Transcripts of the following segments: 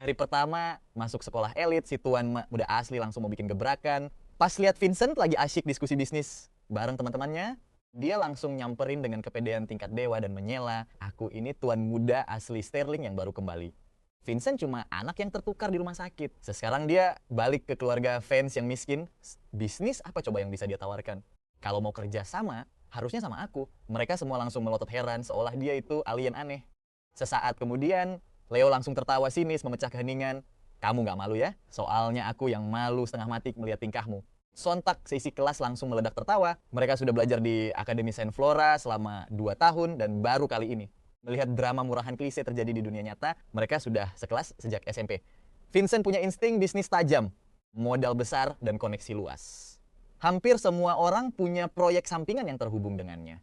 Hari pertama masuk sekolah elit, si tuan udah asli langsung mau bikin gebrakan. Pas lihat Vincent lagi asyik diskusi bisnis bareng teman-temannya, dia langsung nyamperin dengan kepedean tingkat dewa dan menyela, aku ini tuan muda asli Sterling yang baru kembali. Vincent cuma anak yang tertukar di rumah sakit. Sekarang dia balik ke keluarga fans yang miskin. Bisnis apa coba yang bisa dia tawarkan? Kalau mau kerja sama, harusnya sama aku. Mereka semua langsung melotot heran seolah dia itu alien aneh. Sesaat kemudian, Leo langsung tertawa sinis memecah keheningan. Kamu gak malu ya? Soalnya aku yang malu setengah mati melihat tingkahmu. Sontak seisi kelas langsung meledak tertawa. Mereka sudah belajar di Akademi Saint Flora selama 2 tahun dan baru kali ini melihat drama murahan klise terjadi di dunia nyata, mereka sudah sekelas sejak SMP. Vincent punya insting bisnis tajam, modal besar, dan koneksi luas. Hampir semua orang punya proyek sampingan yang terhubung dengannya.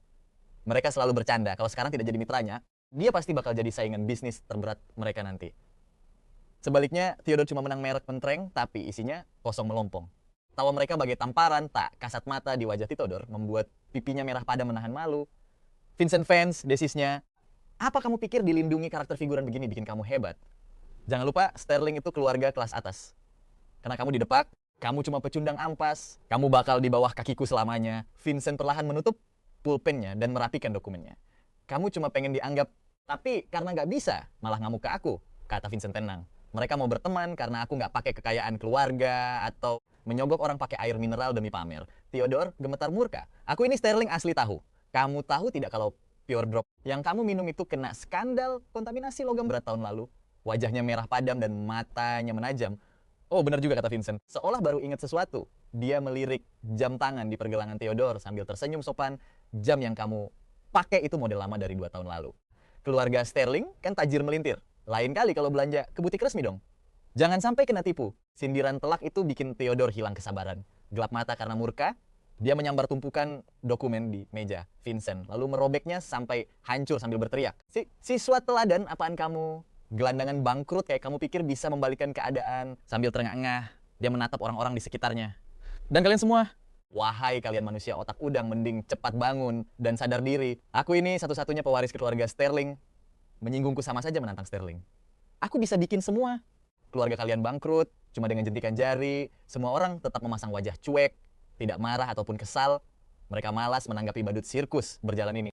Mereka selalu bercanda, kalau sekarang tidak jadi mitranya, dia pasti bakal jadi saingan bisnis terberat mereka nanti. Sebaliknya, Theodore cuma menang merek pentreng, tapi isinya kosong melompong. Tawa mereka bagai tamparan tak kasat mata di wajah Theodore, membuat pipinya merah padam menahan malu. Vincent fans, desisnya, apa kamu pikir dilindungi karakter figuran begini bikin kamu hebat? Jangan lupa, Sterling itu keluarga kelas atas. Karena kamu didepak, kamu cuma pecundang ampas, kamu bakal di bawah kakiku selamanya. Vincent perlahan menutup pulpennya dan merapikan dokumennya. Kamu cuma pengen dianggap, tapi karena nggak bisa, malah ngamuk ke aku, kata Vincent tenang. Mereka mau berteman karena aku nggak pakai kekayaan keluarga atau menyogok orang pakai air mineral demi pamer. Theodore gemetar murka. Aku ini Sterling asli tahu. Kamu tahu tidak kalau Pure Drop yang kamu minum itu kena skandal kontaminasi logam berat tahun lalu? Wajahnya merah padam dan matanya menajam. Oh, benar juga kata Vincent. Seolah baru ingat sesuatu. Dia melirik jam tangan di pergelangan Theodore sambil tersenyum sopan. Jam yang kamu pakai itu model lama dari 2 tahun lalu. Keluarga Sterling kan tajir melintir. Lain kali kalau belanja ke butik resmi dong. Jangan sampai kena tipu. Sindiran telak itu bikin Theodore hilang kesabaran. Gelap mata karena murka, dia menyambar tumpukan dokumen di meja Vincent, lalu merobeknya sampai hancur sambil berteriak. Siswa teladan, apaan kamu? Gelandangan bangkrut kayak kamu pikir bisa membalikan keadaan. Sambil terengah-engah, dia menatap orang-orang di sekitarnya. Dan kalian semua, wahai kalian manusia otak udang, mending cepat bangun dan sadar diri. Aku ini satu-satunya pewaris keluarga Sterling. Menyinggungku sama saja menantang Sterling. Aku bisa bikin semua. Keluarga kalian bangkrut, cuma dengan jentikan jari. Semua orang tetap memasang wajah cuek, tidak marah ataupun kesal. Mereka malas menanggapi badut sirkus berjalan ini.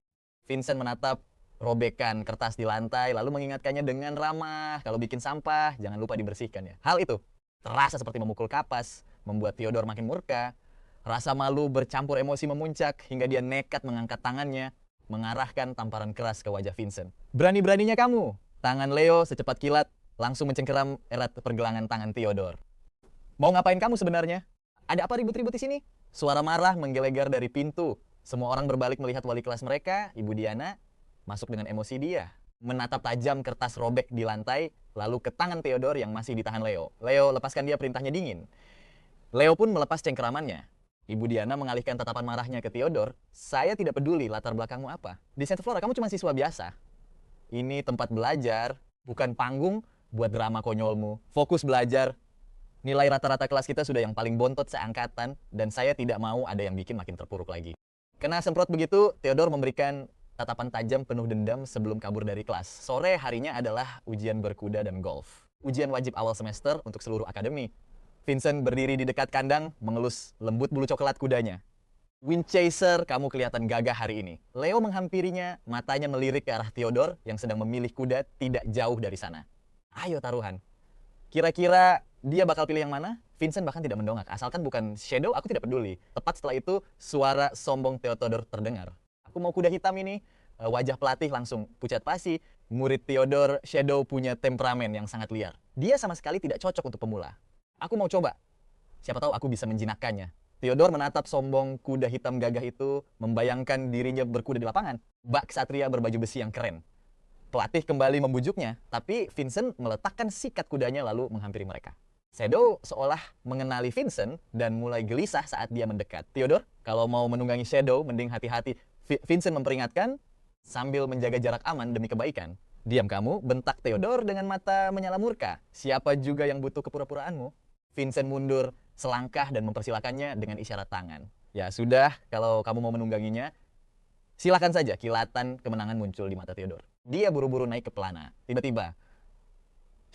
Vincent menatap robekan kertas di lantai, lalu mengingatkannya dengan ramah, kalau bikin sampah, jangan lupa dibersihkan ya. Hal itu terasa seperti memukul kapas, membuat Theodore makin murka. Rasa malu bercampur emosi memuncak, hingga dia nekat mengangkat tangannya, mengarahkan tamparan keras ke wajah Vincent. Berani-beraninya kamu! Tangan Leo secepat kilat langsung mencengkeram erat pergelangan tangan Theodore. Mau ngapain kamu sebenarnya? Ada apa ribut-ribut di sini? Suara marah menggelegar dari pintu. Semua orang berbalik melihat wali kelas mereka, Ibu Diana, masuk dengan emosi dia. Menatap tajam kertas robek di lantai, lalu ke tangan Theodore yang masih ditahan Leo. Leo, lepaskan dia, perintahnya dingin. Leo pun melepas cengkeramannya. Ibu Diana mengalihkan tatapan marahnya ke Theodore. Saya tidak peduli latar belakangmu apa. Di Saint Flora kamu cuma siswa biasa. Ini tempat belajar, bukan panggung buat drama konyolmu. Fokus belajar. Nilai rata-rata kelas kita sudah yang paling bontot seangkatan, dan saya tidak mau ada yang bikin makin terpuruk lagi. Kena semprot begitu, Theodore memberikan tatapan tajam penuh dendam sebelum kabur dari kelas. Sore harinya adalah ujian berkuda dan golf. Ujian wajib awal semester untuk seluruh akademi. Vincent berdiri di dekat kandang, mengelus lembut bulu coklat kudanya. Windchaser, kamu kelihatan gagah hari ini. Leo menghampirinya, matanya melirik ke arah Theodore yang sedang memilih kuda tidak jauh dari sana. Ayo taruhan. Kira-kira dia bakal pilih yang mana? Vincent bahkan tidak mendongak. Asalkan bukan Shadow, aku tidak peduli. Tepat setelah itu, suara sombong Theodore terdengar. Aku mau kuda hitam ini. Wajah pelatih langsung pucat pasi. Murid Theodore, Shadow punya temperamen yang sangat liar. Dia sama sekali tidak cocok untuk pemula. Aku mau coba. Siapa tahu aku bisa menjinakkannya. Theodore menatap sombong kuda hitam gagah itu, membayangkan dirinya berkuda di lapangan. Bak Ksatria berbaju besi yang keren. Pelatih kembali membujuknya, tapi Vincent meletakkan sikat kudanya lalu menghampiri mereka. Shadow seolah mengenali Vincent dan mulai gelisah saat dia mendekat. Theodore, kalau mau menunggangi Shadow, mending hati-hati. Vincent memperingatkan sambil menjaga jarak aman demi kebaikan. Diam kamu, bentak Theodore dengan mata menyala murka. Siapa juga yang butuh kepura-puraanmu? Vincent mundur selangkah dan mempersilakannya dengan isyarat tangan. Ya sudah, kalau kamu mau menungganginya, silakan saja. Kilatan kemenangan muncul di mata Theodore. Dia buru-buru naik ke pelana. Tiba-tiba,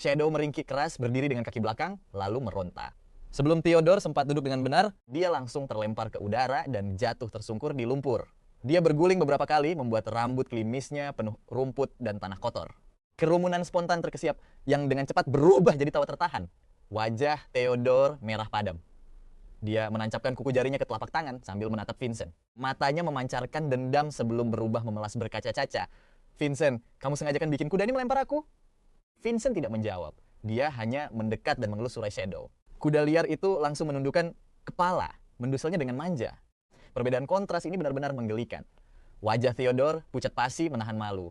Shadow meringkik keras, berdiri dengan kaki belakang, lalu meronta. Sebelum Theodore sempat duduk dengan benar, dia langsung terlempar ke udara dan jatuh tersungkur di lumpur. Dia berguling beberapa kali, membuat rambut klimisnya penuh rumput dan tanah kotor. Kerumunan spontan terkesiap yang dengan cepat berubah jadi tawa tertahan. Wajah Theodore merah padam. Dia menancapkan kuku jarinya ke telapak tangan sambil menatap Vincent. Matanya memancarkan dendam sebelum berubah memelas berkaca-caca. "Vincent, kamu sengaja kan bikin kuda ini melempar aku?" Vincent tidak menjawab. Dia hanya mendekat dan mengelus surai Shadow. Kuda liar itu langsung menundukkan kepala, menduselnya dengan manja. Perbedaan kontras ini benar-benar menggelikan. Wajah Theodore pucat pasi menahan malu.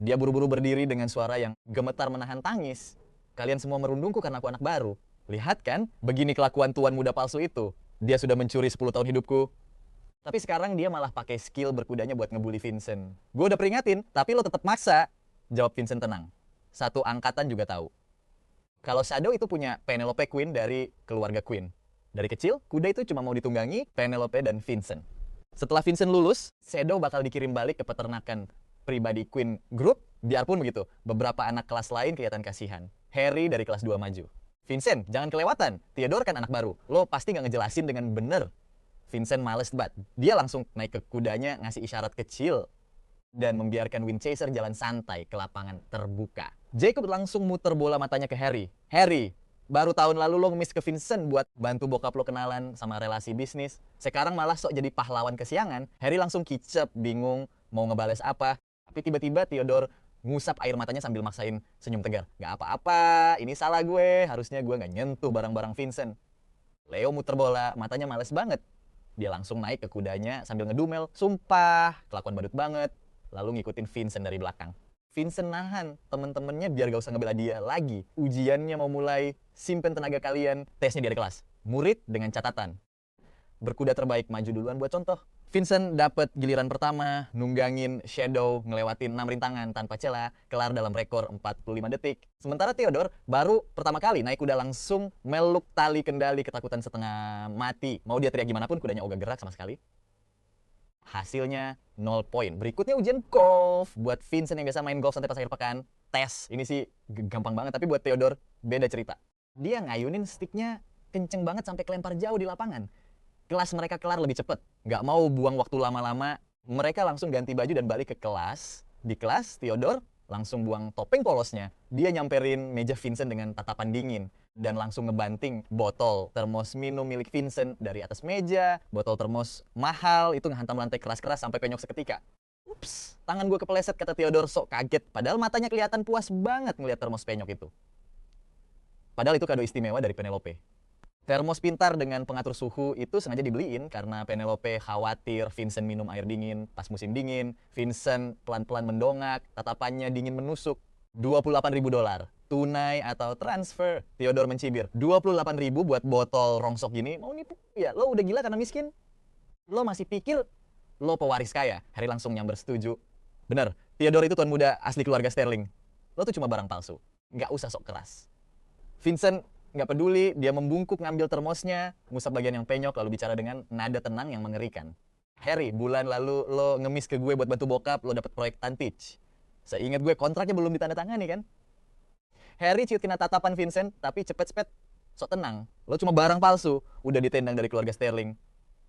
Dia buru-buru berdiri dengan suara yang gemetar menahan tangis. "Kalian semua merundungku karena aku anak baru. Lihat kan, begini kelakuan tuan muda palsu itu. Dia sudah mencuri 10 tahun hidupku." Tapi sekarang dia malah pakai skill berkudanya buat ngebully Vincent. "Gue udah peringatin, tapi lo tetap maksa." Jawab Vincent tenang. Satu angkatan juga tahu kalau Shadow itu punya Penelope Queen dari keluarga Queen. Dari kecil, kuda itu cuma mau ditunggangi Penelope dan Vincent. Setelah Vincent lulus, Shadow bakal dikirim balik ke peternakan pribadi Queen Group. Biarpun begitu, beberapa anak kelas lain kelihatan kasihan. Harry dari kelas 2 maju. "Vincent, jangan kelewatan. Theodore kan anak baru. Lo pasti nggak ngejelasin dengan bener." Vincent males banget. Dia langsung naik ke kudanya, ngasih isyarat kecil, dan membiarkan Winchester jalan santai ke lapangan terbuka. Jacob langsung muter bola matanya ke Harry. "Harry, baru tahun lalu lo ngemis ke Vincent buat bantu bokap lo kenalan sama relasi bisnis. Sekarang malah sok jadi pahlawan kesiangan." Harry langsung kicep, bingung mau ngebales apa. Tapi tiba-tiba Theodore ngusap air matanya sambil maksain senyum tegar. "Gak apa-apa, ini salah gue. Harusnya gue gak nyentuh barang-barang Vincent." Leo muter bola, matanya males banget. Dia langsung naik ke kudanya sambil ngedumel. Sumpah, kelakuan badut banget. Lalu ngikutin Vincent dari belakang. Vincent nahan temen-temennya biar gak usah ngebela dia lagi. Ujiannya mau mulai, simpen tenaga kalian. Tesnya di ada kelas. Murid dengan catatan. Berkuda terbaik maju duluan buat contoh. Vincent dapat giliran pertama, nunggangin Shadow, ngelewatin 6 rintangan tanpa celah, kelar dalam rekor 45 detik. Sementara Theodore baru pertama kali naik kuda langsung meluk tali kendali, ketakutan setengah mati. Mau dia teriak gimana pun kudanya ogah gerak sama sekali. Hasilnya 0 poin. Berikutnya ujian golf. Buat Vincent yang biasa main golf santai pas akhir pekan, tes. Ini sih gampang banget, tapi buat Theodore beda cerita. Dia ngayunin sticknya kenceng banget sampai kelempar jauh di lapangan. Kelas mereka kelar lebih cepet. Nggak mau buang waktu lama-lama. Mereka langsung ganti baju dan balik ke kelas. Di kelas, Theodore langsung buang topeng polosnya. Dia nyamperin meja Vincent dengan tatapan dingin. Dan langsung ngebanting botol termos minum milik Vincent dari atas meja. Botol termos mahal itu ngehantam lantai keras-keras sampai penyok seketika. "Ups, tangan gue kepeleset," kata Theodore sok kaget. Padahal matanya kelihatan puas banget ngeliat termos penyok itu. Padahal itu kado istimewa dari Penelope. Termos pintar dengan pengatur suhu itu sengaja dibeliin karena Penelope khawatir Vincent minum air dingin pas musim dingin. Vincent pelan-pelan mendongak, tatapannya dingin menusuk. $28.000. Tunai atau transfer? Theodore mencibir. 28.000 buat botol rongsok gini? Mau nipu? Ya, lo udah gila karena miskin? Lo masih pikir lo pewaris kaya? Harry langsung nyamber setuju. Bener, Theodore itu tuan muda asli keluarga Sterling. Lo tuh cuma barang palsu. Nggak usah sok keras. Vincent nggak peduli, dia membungkuk ngambil termosnya, ngusap bagian yang penyok, lalu bicara dengan nada tenang yang mengerikan. "Harry, bulan lalu lo ngemis ke gue buat bantu bokap, lo dapet proyek Tantich. Seingat gue kontraknya belum ditandatangani kan?" Harry ciut kena tatapan Vincent, tapi cepet-cepet sok tenang. "Lo cuma barang palsu, udah ditendang dari keluarga Sterling.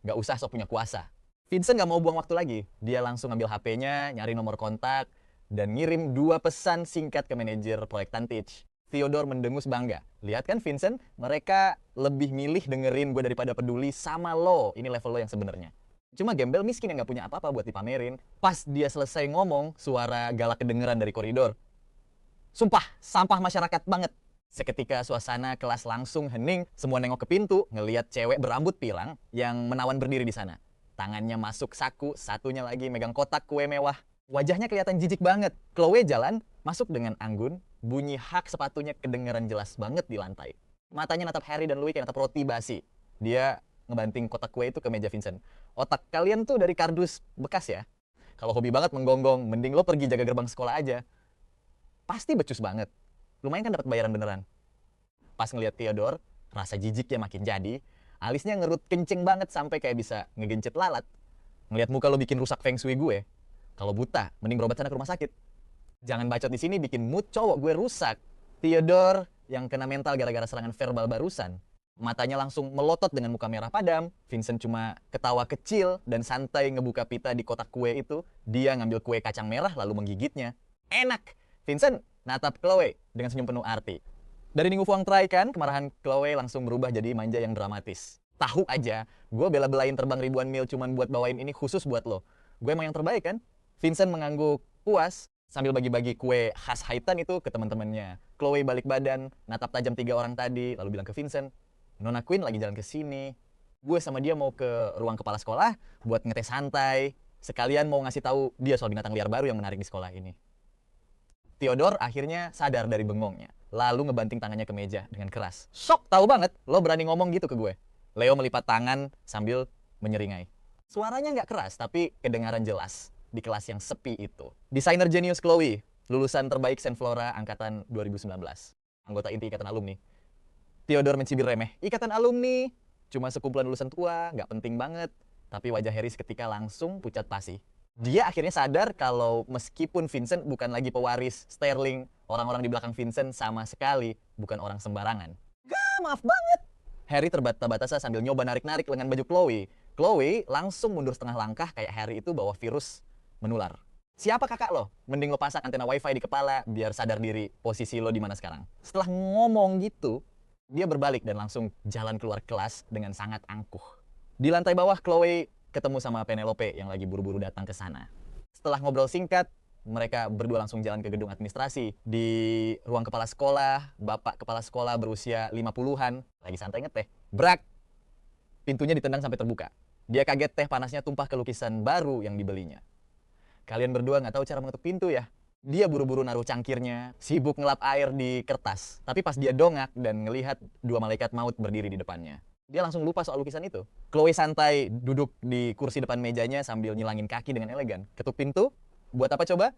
Nggak usah sok punya kuasa." Vincent nggak mau buang waktu lagi. Dia langsung ngambil HP-nya, nyari nomor kontak, dan ngirim 2 pesan singkat ke manajer proyek Tantich. Theodore mendengus bangga. "Lihat kan Vincent, mereka lebih milih dengerin gue daripada peduli sama lo. Ini level lo yang sebenarnya." Cuma gembel miskin yang gak punya apa-apa buat dipamerin. Pas dia selesai ngomong, suara galak kedengeran dari koridor. "Sumpah, sampah masyarakat banget." Seketika suasana kelas langsung hening. Semua nengok ke pintu, ngeliat cewek berambut pirang yang menawan berdiri di sana. Tangannya masuk saku, satunya lagi megang kotak kue mewah. Wajahnya kelihatan jijik banget. Chloe jalan, masuk dengan anggun. Bunyi hak sepatunya kedengeran jelas banget di lantai. Matanya natap Harry dan Louis kayak natap roti basi. Dia ngebanting kotak kue itu ke meja Vincent. "Otak kalian tuh dari kardus bekas ya? Kalau hobi banget menggonggong, mending lo pergi jaga gerbang sekolah aja. Pasti becus banget. Lumayan kan dapat bayaran beneran." Pas ngeliat Theodore, rasa jijiknya makin jadi. Alisnya ngerut kenceng banget sampai kayak bisa ngegencet lalat. "Ngeliat muka lo bikin rusak feng shui gue. Kalau buta, mending berobat sana ke rumah sakit. Jangan bacot di sini bikin mood cowok gue rusak." Theodore yang kena mental gara-gara serangan verbal barusan, matanya langsung melotot dengan muka merah padam. Vincent cuma ketawa kecil dan santai ngebuka pita di kotak kue itu. Dia ngambil kue kacang merah lalu menggigitnya. Enak! Vincent natap Chloe dengan senyum penuh arti. Dari Minggu Fuang Try kan, kemarahan Chloe langsung berubah jadi manja yang dramatis. Tahu aja, gue bela-belain terbang ribuan mil cuman buat bawain ini khusus buat lo. Gue emang yang terbaik kan? Vincent mengangguk puas sambil bagi-bagi kue khas Haitan itu ke teman-temannya. Chloe balik badan, natap tajam 3 orang tadi, lalu bilang ke Vincent, Nona Queen lagi jalan ke sini. Gue sama dia mau ke ruang kepala sekolah buat ngetes santai. Sekalian mau ngasih tahu dia soal binatang liar baru yang menarik di sekolah ini. Theodore akhirnya sadar dari bengongnya, lalu ngebanting tangannya ke meja dengan keras. Shock, tahu banget, lo berani ngomong gitu ke gue. Leo melipat tangan sambil menyeringai. Suaranya nggak keras, tapi kedengaran jelas di kelas yang sepi itu. Desainer jenius Chloe, lulusan terbaik Senflora angkatan 2019. Anggota inti ikatan alumni. Theodore mencibir remeh. Ikatan alumni, cuma sekumpulan lulusan tua, nggak penting banget. Tapi wajah Harry seketika langsung pucat pasi. Dia akhirnya sadar kalau meskipun Vincent bukan lagi pewaris Sterling, orang-orang di belakang Vincent sama sekali bukan orang sembarangan. Gak, maaf banget. Harry terbata-bata sambil nyoba narik-narik lengan baju Chloe. Chloe langsung mundur setengah langkah kayak Harry itu bawa virus menular. Siapa kakak lo? Mending lo pasang antena wifi di kepala biar sadar diri posisi lo di mana sekarang. Setelah ngomong gitu, dia berbalik dan langsung jalan keluar kelas dengan sangat angkuh. Di lantai bawah, Chloe ketemu sama Penelope yang lagi buru-buru datang ke sana. Setelah ngobrol singkat, mereka berdua langsung jalan ke gedung administrasi. Di ruang kepala sekolah, bapak kepala sekolah berusia 50-an, lagi santai ngeteh. Brak! Pintunya ditendang sampai terbuka. Dia kaget teh panasnya tumpah ke lukisan baru yang dibelinya. Kalian berdua nggak tahu cara mengetuk pintu ya? Dia buru-buru naruh cangkirnya, sibuk ngelap air di kertas. Tapi pas dia dongak dan ngelihat 2 malaikat maut berdiri di depannya, dia langsung lupa soal lukisan itu. Chloe santai duduk di kursi depan mejanya sambil nyilangin kaki dengan elegan. Ketuk pintu, buat apa coba?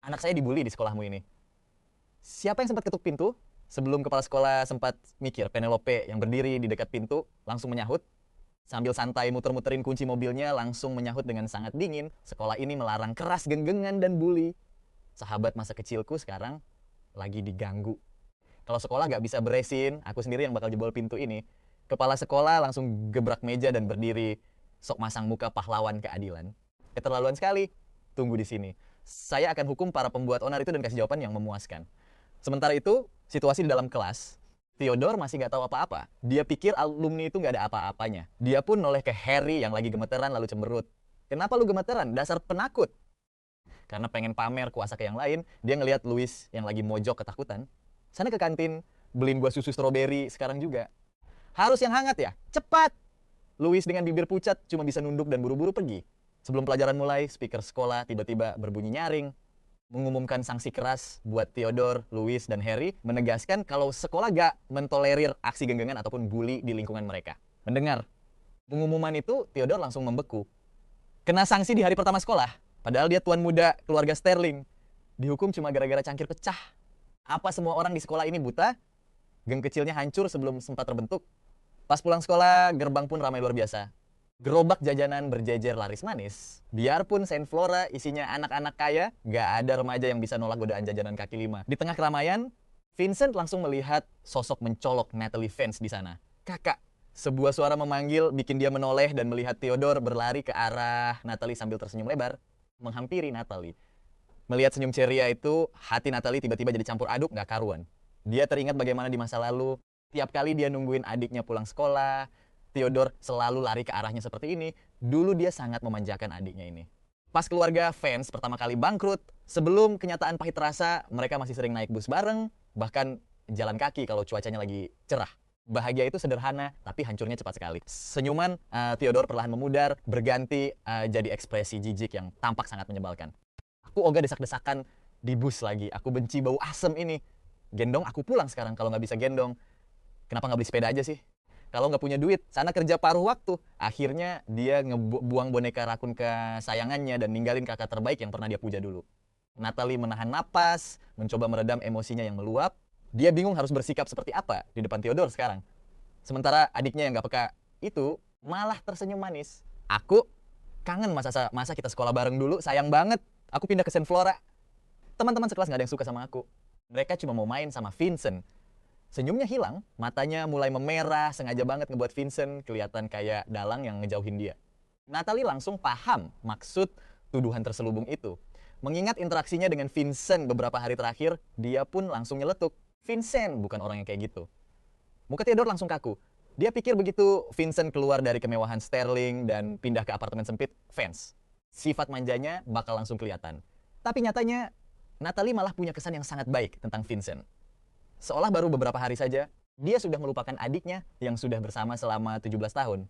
Anak saya dibully di sekolahmu ini. Siapa yang sempat ketuk pintu? Sebelum kepala sekolah sempat mikir, Penelope yang berdiri di dekat pintu langsung menyahut. Sambil santai muter-muterin kunci mobilnya, langsung menyahut dengan sangat dingin. Sekolah ini melarang keras genggengan dan bully. Sahabat masa kecilku sekarang lagi diganggu. Kalau sekolah gak bisa beresin, aku sendiri yang bakal jebol pintu ini. Kepala sekolah langsung gebrak meja dan berdiri, sok masang muka pahlawan keadilan. Keterlaluan sekali. Tunggu di sini. Saya akan hukum para pembuat onar itu dan kasih jawaban yang memuaskan. Sementara itu, situasi di dalam kelas, Theodore masih nggak tahu apa-apa. Dia pikir alumni itu nggak ada apa-apanya. Dia pun noleh ke Harry yang lagi gemeteran lalu cemberut. Kenapa lu gemeteran? Dasar penakut. Karena pengen pamer kuasa ke yang lain, dia ngelihat Louis yang lagi mojok ketakutan. Sana ke kantin, beliin gua susu stroberi sekarang juga. Harus yang hangat ya? Cepat! Louis dengan bibir pucat cuma bisa nunduk dan buru-buru pergi. Sebelum pelajaran mulai, speaker sekolah tiba-tiba berbunyi nyaring. Mengumumkan sanksi keras buat Theodore, Louis, dan Harry, menegaskan kalau sekolah gak mentolerir aksi genggengan ataupun bully di lingkungan mereka. Mendengar pengumuman itu, Theodore langsung membeku. Kena sanksi di hari pertama sekolah, padahal dia tuan muda keluarga Sterling. Dihukum cuma gara-gara cangkir pecah. Apa semua orang di sekolah ini buta? Geng kecilnya hancur sebelum sempat terbentuk. Pas pulang sekolah, gerbang pun ramai luar biasa. Gerobak jajanan berjejer laris manis. Biarpun Senflora isinya anak-anak kaya, gak ada remaja yang bisa nolak godaan jajanan kaki lima. Di tengah keramaian, Vincent langsung melihat sosok mencolok Natalie Vance di sana. Kakak, sebuah suara memanggil bikin dia menoleh dan melihat Theodore berlari ke arah Natalie sambil tersenyum lebar, menghampiri Natalie. Melihat senyum ceria itu, hati Natalie tiba-tiba jadi campur aduk gak karuan. Dia teringat bagaimana di masa lalu, tiap kali dia nungguin adiknya pulang sekolah, Theodore selalu lari ke arahnya seperti ini. Dulu dia sangat memanjakan adiknya ini. Pas keluarga Vance pertama kali bangkrut, sebelum kenyataan pahit terasa, mereka masih sering naik bus bareng, bahkan jalan kaki kalau cuacanya lagi cerah. Bahagia itu sederhana, tapi hancurnya cepat sekali. Senyuman Theodore perlahan memudar, berganti jadi ekspresi jijik yang tampak sangat menyebalkan. Aku ogah desak-desakan di bus lagi. Aku benci bau asem ini. Gendong aku pulang sekarang kalau nggak bisa gendong. Kenapa nggak beli sepeda aja sih? Kalau nggak punya duit, sana kerja paruh waktu. Akhirnya dia ngebuang boneka rakun kesayangannya dan ninggalin kakak terbaik yang pernah dia puja dulu. Natalie menahan napas, mencoba meredam emosinya yang meluap. Dia bingung harus bersikap seperti apa di depan Theodore sekarang. Sementara adiknya yang nggak peka itu malah tersenyum manis. Aku kangen masa kita sekolah bareng dulu, sayang banget. Aku pindah ke Senflora. Teman-teman sekelas nggak ada yang suka sama aku. Mereka cuma mau main sama Vincent. Senyumnya hilang, matanya mulai memerah, sengaja banget ngebuat Vincent kelihatan kayak dalang yang ngejauhin dia. Natalie langsung paham maksud tuduhan terselubung itu. Mengingat interaksinya dengan Vincent beberapa hari terakhir, dia pun langsung nyeletuk. Vincent bukan orang yang kayak gitu. Muka Theodore langsung kaku. Dia pikir begitu Vincent keluar dari kemewahan Sterling dan pindah ke apartemen sempit, fans. Sifat manjanya bakal langsung kelihatan. Tapi nyatanya, Natalie malah punya kesan yang sangat baik tentang Vincent. Seolah baru beberapa hari saja, dia sudah melupakan adiknya yang sudah bersama selama 17 tahun.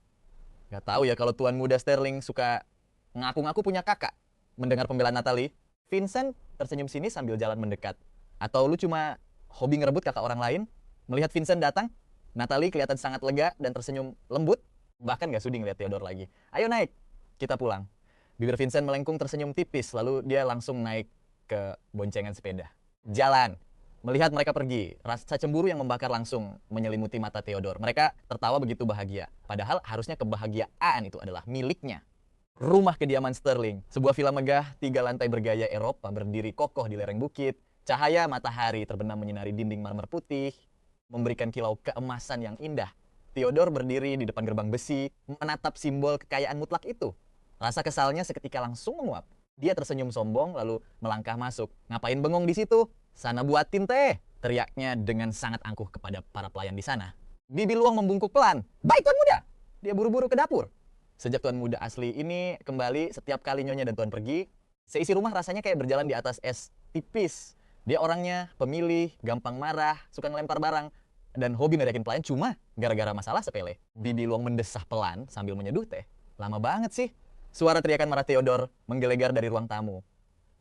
Gak tahu ya kalau tuan muda Sterling suka ngaku-ngaku punya kakak. Mendengar pembelaan Natalie, Vincent tersenyum sinis sambil jalan mendekat. Atau lu cuma hobi ngerebut kakak orang lain? Melihat Vincent datang, Natalie kelihatan sangat lega dan tersenyum lembut, bahkan gak sudi ngeliat Theodore lagi. Ayo naik, kita pulang. Bibir Vincent melengkung tersenyum tipis, lalu dia langsung naik ke boncengan sepeda. Jalan. Melihat mereka pergi, rasa cemburu yang membakar langsung menyelimuti mata Theodore. Mereka tertawa begitu bahagia. Padahal harusnya kebahagiaan itu adalah miliknya. Rumah kediaman Sterling, sebuah villa megah 3 lantai bergaya Eropa berdiri kokoh di lereng bukit. Cahaya matahari terbenam menyinari dinding marmer putih, memberikan kilau keemasan yang indah. Theodore berdiri di depan gerbang besi, menatap simbol kekayaan mutlak itu. Rasa kesalnya seketika langsung menguap. Dia tersenyum sombong lalu melangkah masuk. Ngapain bengong di situ? Sana buatin teh, teriaknya dengan sangat angkuh kepada para pelayan di sana. Bibi Luang membungkuk pelan. Baik tuan muda. Dia buru-buru ke dapur. Sejak tuan muda asli ini kembali, setiap kali nyonya dan tuan pergi, seisi rumah rasanya kayak berjalan di atas es tipis. Dia orangnya pemilih, gampang marah, suka ngelempar barang, dan hobi ngeriakin pelayan cuma gara-gara masalah sepele. Bibi Luang mendesah pelan sambil menyeduh teh. Lama banget sih. Suara teriakan marah Theodore menggelegar dari ruang tamu.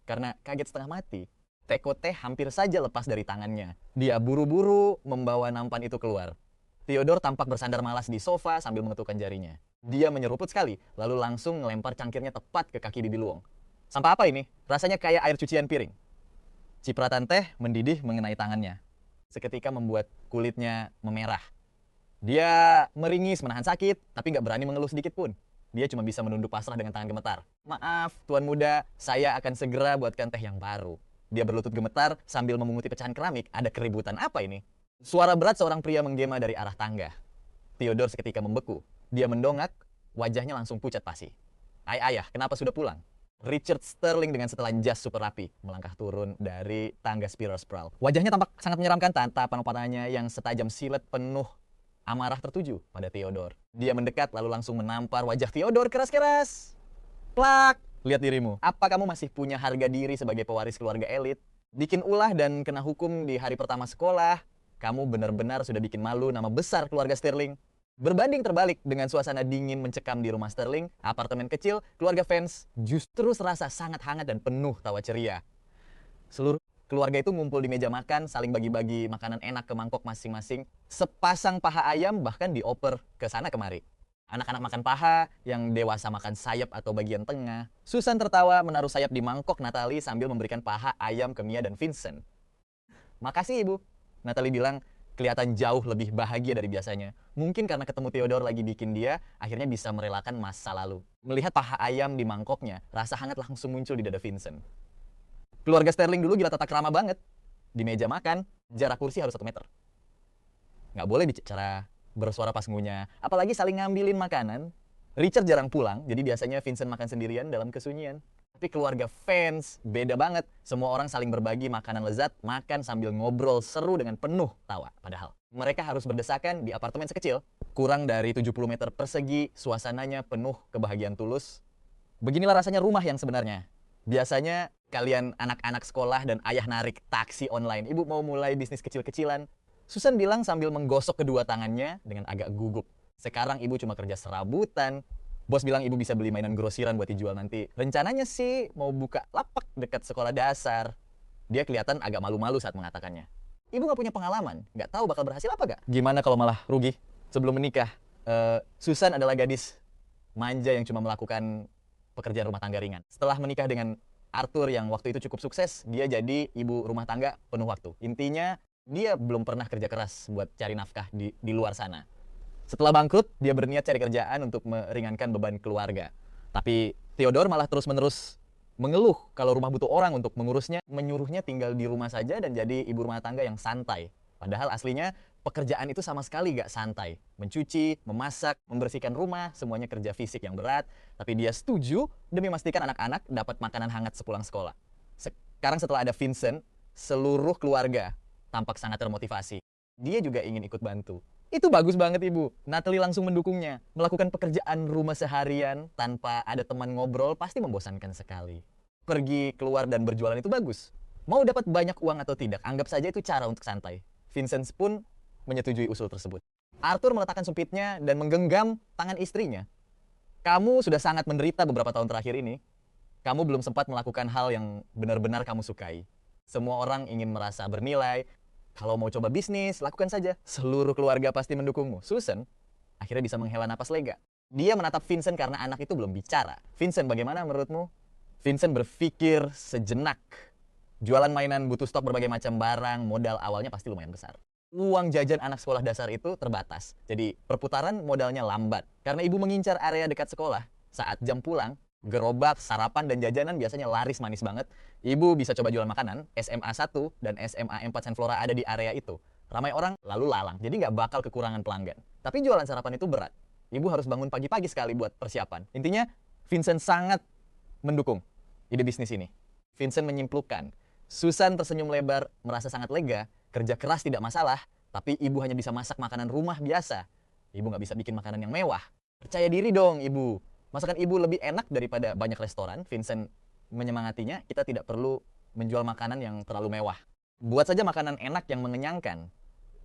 Karena kaget setengah mati, teko teh hampir saja lepas dari tangannya. Dia buru-buru membawa nampan itu keluar. Theodore tampak bersandar malas di sofa sambil mengetukkan jarinya. Dia menyeruput sekali, lalu langsung melempar cangkirnya tepat ke kaki Bibi Luong. Sampah apa ini? Rasanya kayak air cucian piring. Cipratan teh mendidih mengenai tangannya. Seketika membuat kulitnya memerah. Dia meringis menahan sakit, tapi nggak berani mengeluh sedikit pun. Dia cuma bisa menunduk pasrah dengan tangan gemetar. Maaf, tuan muda, saya akan segera buatkan teh yang baru. Dia berlutut gemetar sambil memunguti pecahan keramik. Ada keributan apa ini? Suara berat seorang pria menggema dari arah tangga. Theodore seketika membeku. Dia mendongak, wajahnya langsung pucat pasi. Ayah, kenapa sudah pulang? Richard Sterling dengan setelan jas super rapi melangkah turun dari tangga Spiral Sprawl. Wajahnya tampak sangat menyeramkan, tatapan matanya yang setajam silet penuh amarah tertuju pada Theodore. Dia mendekat lalu langsung menampar wajah Theodore keras-keras. Plak! Lihat dirimu. Apa kamu masih punya harga diri sebagai pewaris keluarga elit? Bikin ulah dan kena hukum di hari pertama sekolah. Kamu benar-benar sudah bikin malu nama besar keluarga Sterling. Berbanding terbalik dengan suasana dingin mencekam di rumah Sterling, apartemen kecil, keluarga fans justru serasa sangat hangat dan penuh tawa ceria. Seluruh keluarga itu ngumpul di meja makan, saling bagi-bagi makanan enak ke mangkok masing-masing. Sepasang paha ayam bahkan dioper ke sana kemari. Anak-anak makan paha, yang dewasa makan sayap atau bagian tengah. Susan tertawa menaruh sayap di mangkok Natalie sambil memberikan paha ayam ke Mia dan Vincent. Makasih ibu, Natalie bilang, kelihatan jauh lebih bahagia dari biasanya. Mungkin karena ketemu Theodore lagi bikin dia, akhirnya bisa merelakan masa lalu. Melihat paha ayam di mangkoknya, rasa hangat langsung muncul di dada Vincent. Keluarga Sterling dulu gila tata krama banget. Di meja makan, jarak kursi harus 1 meter. Nggak boleh bicara bersuara pas ngunyah, apalagi saling ngambilin makanan. Richard jarang pulang, jadi biasanya Vincent makan sendirian dalam kesunyian. Tapi keluarga fans beda banget. Semua orang saling berbagi makanan lezat, makan sambil ngobrol seru dengan penuh tawa. Padahal mereka harus berdesakan di apartemen sekecil, kurang dari 70 meter persegi, suasananya penuh kebahagiaan tulus. Beginilah rasanya rumah yang sebenarnya. Biasanya kalian anak-anak sekolah dan ayah narik taksi online. Ibu mau mulai bisnis kecil-kecilan. Susan bilang sambil menggosok kedua tangannya dengan agak gugup. Sekarang ibu cuma kerja serabutan. Bos bilang ibu bisa beli mainan grosiran buat dijual nanti. Rencananya sih mau buka lapak dekat sekolah dasar. Dia kelihatan agak malu-malu saat mengatakannya. Ibu gak punya pengalaman, gak tahu bakal berhasil apa gak? Gimana kalau malah rugi? Sebelum menikah, Susan adalah gadis manja yang cuma melakukan pekerjaan rumah tangga ringan. Setelah menikah dengan Arthur yang waktu itu cukup sukses, dia jadi ibu rumah tangga penuh waktu. Intinya, dia belum pernah kerja keras buat cari nafkah di luar sana. Setelah bangkrut, dia berniat cari kerjaan untuk meringankan beban keluarga. Tapi Theodore malah terus-menerus mengeluh kalau rumah butuh orang untuk mengurusnya, menyuruhnya tinggal di rumah saja dan jadi ibu rumah tangga yang santai. Padahal aslinya pekerjaan itu sama sekali gak santai. Mencuci, memasak, membersihkan rumah, semuanya kerja fisik yang berat. Tapi dia setuju demi memastikan anak-anak dapat makanan hangat sepulang sekolah. Sekarang setelah ada Vincent, seluruh keluarga tampak sangat termotivasi. Dia juga ingin ikut bantu. Itu bagus banget ibu. Natalie langsung mendukungnya. Melakukan pekerjaan rumah seharian tanpa ada teman ngobrol pasti membosankan sekali. Pergi keluar dan berjualan itu bagus. Mau dapat banyak uang atau tidak, anggap saja itu cara untuk santai. Vincent pun menyetujui usul tersebut. Arthur meletakkan sumpitnya dan menggenggam tangan istrinya. Kamu sudah sangat menderita beberapa tahun terakhir ini. Kamu belum sempat melakukan hal yang benar-benar kamu sukai. Semua orang ingin merasa bernilai. Kalau mau coba bisnis, lakukan saja. Seluruh keluarga pasti mendukungmu. Susan akhirnya bisa menghela napas lega. Dia menatap Vincent karena anak itu belum bicara. Vincent, bagaimana menurutmu? Vincent berpikir sejenak. Jualan mainan butuh stok berbagai macam barang, modal awalnya pasti lumayan besar. Uang jajan anak sekolah dasar itu terbatas. Jadi perputaran modalnya lambat. Karena ibu mengincar area dekat sekolah. Saat jam pulang, gerobak, sarapan, dan jajanan biasanya laris manis banget. Ibu bisa coba jual makanan, SMA 1 dan SMA 4 Saint Flora ada di area itu. Ramai orang lalu lalang, jadi nggak bakal kekurangan pelanggan. Tapi jualan sarapan itu berat. Ibu harus bangun pagi-pagi sekali buat persiapan. Intinya, Vincent sangat mendukung ide bisnis ini. Vincent menyimpulkan, Susan tersenyum lebar, merasa sangat lega, kerja keras tidak masalah, tapi ibu hanya bisa masak makanan rumah biasa. Ibu nggak bisa bikin makanan yang mewah. Percaya diri dong ibu. Masakan ibu lebih enak daripada banyak restoran. Vincent menyemangatinya, kita tidak perlu menjual makanan yang terlalu mewah. Buat saja makanan enak yang mengenyangkan.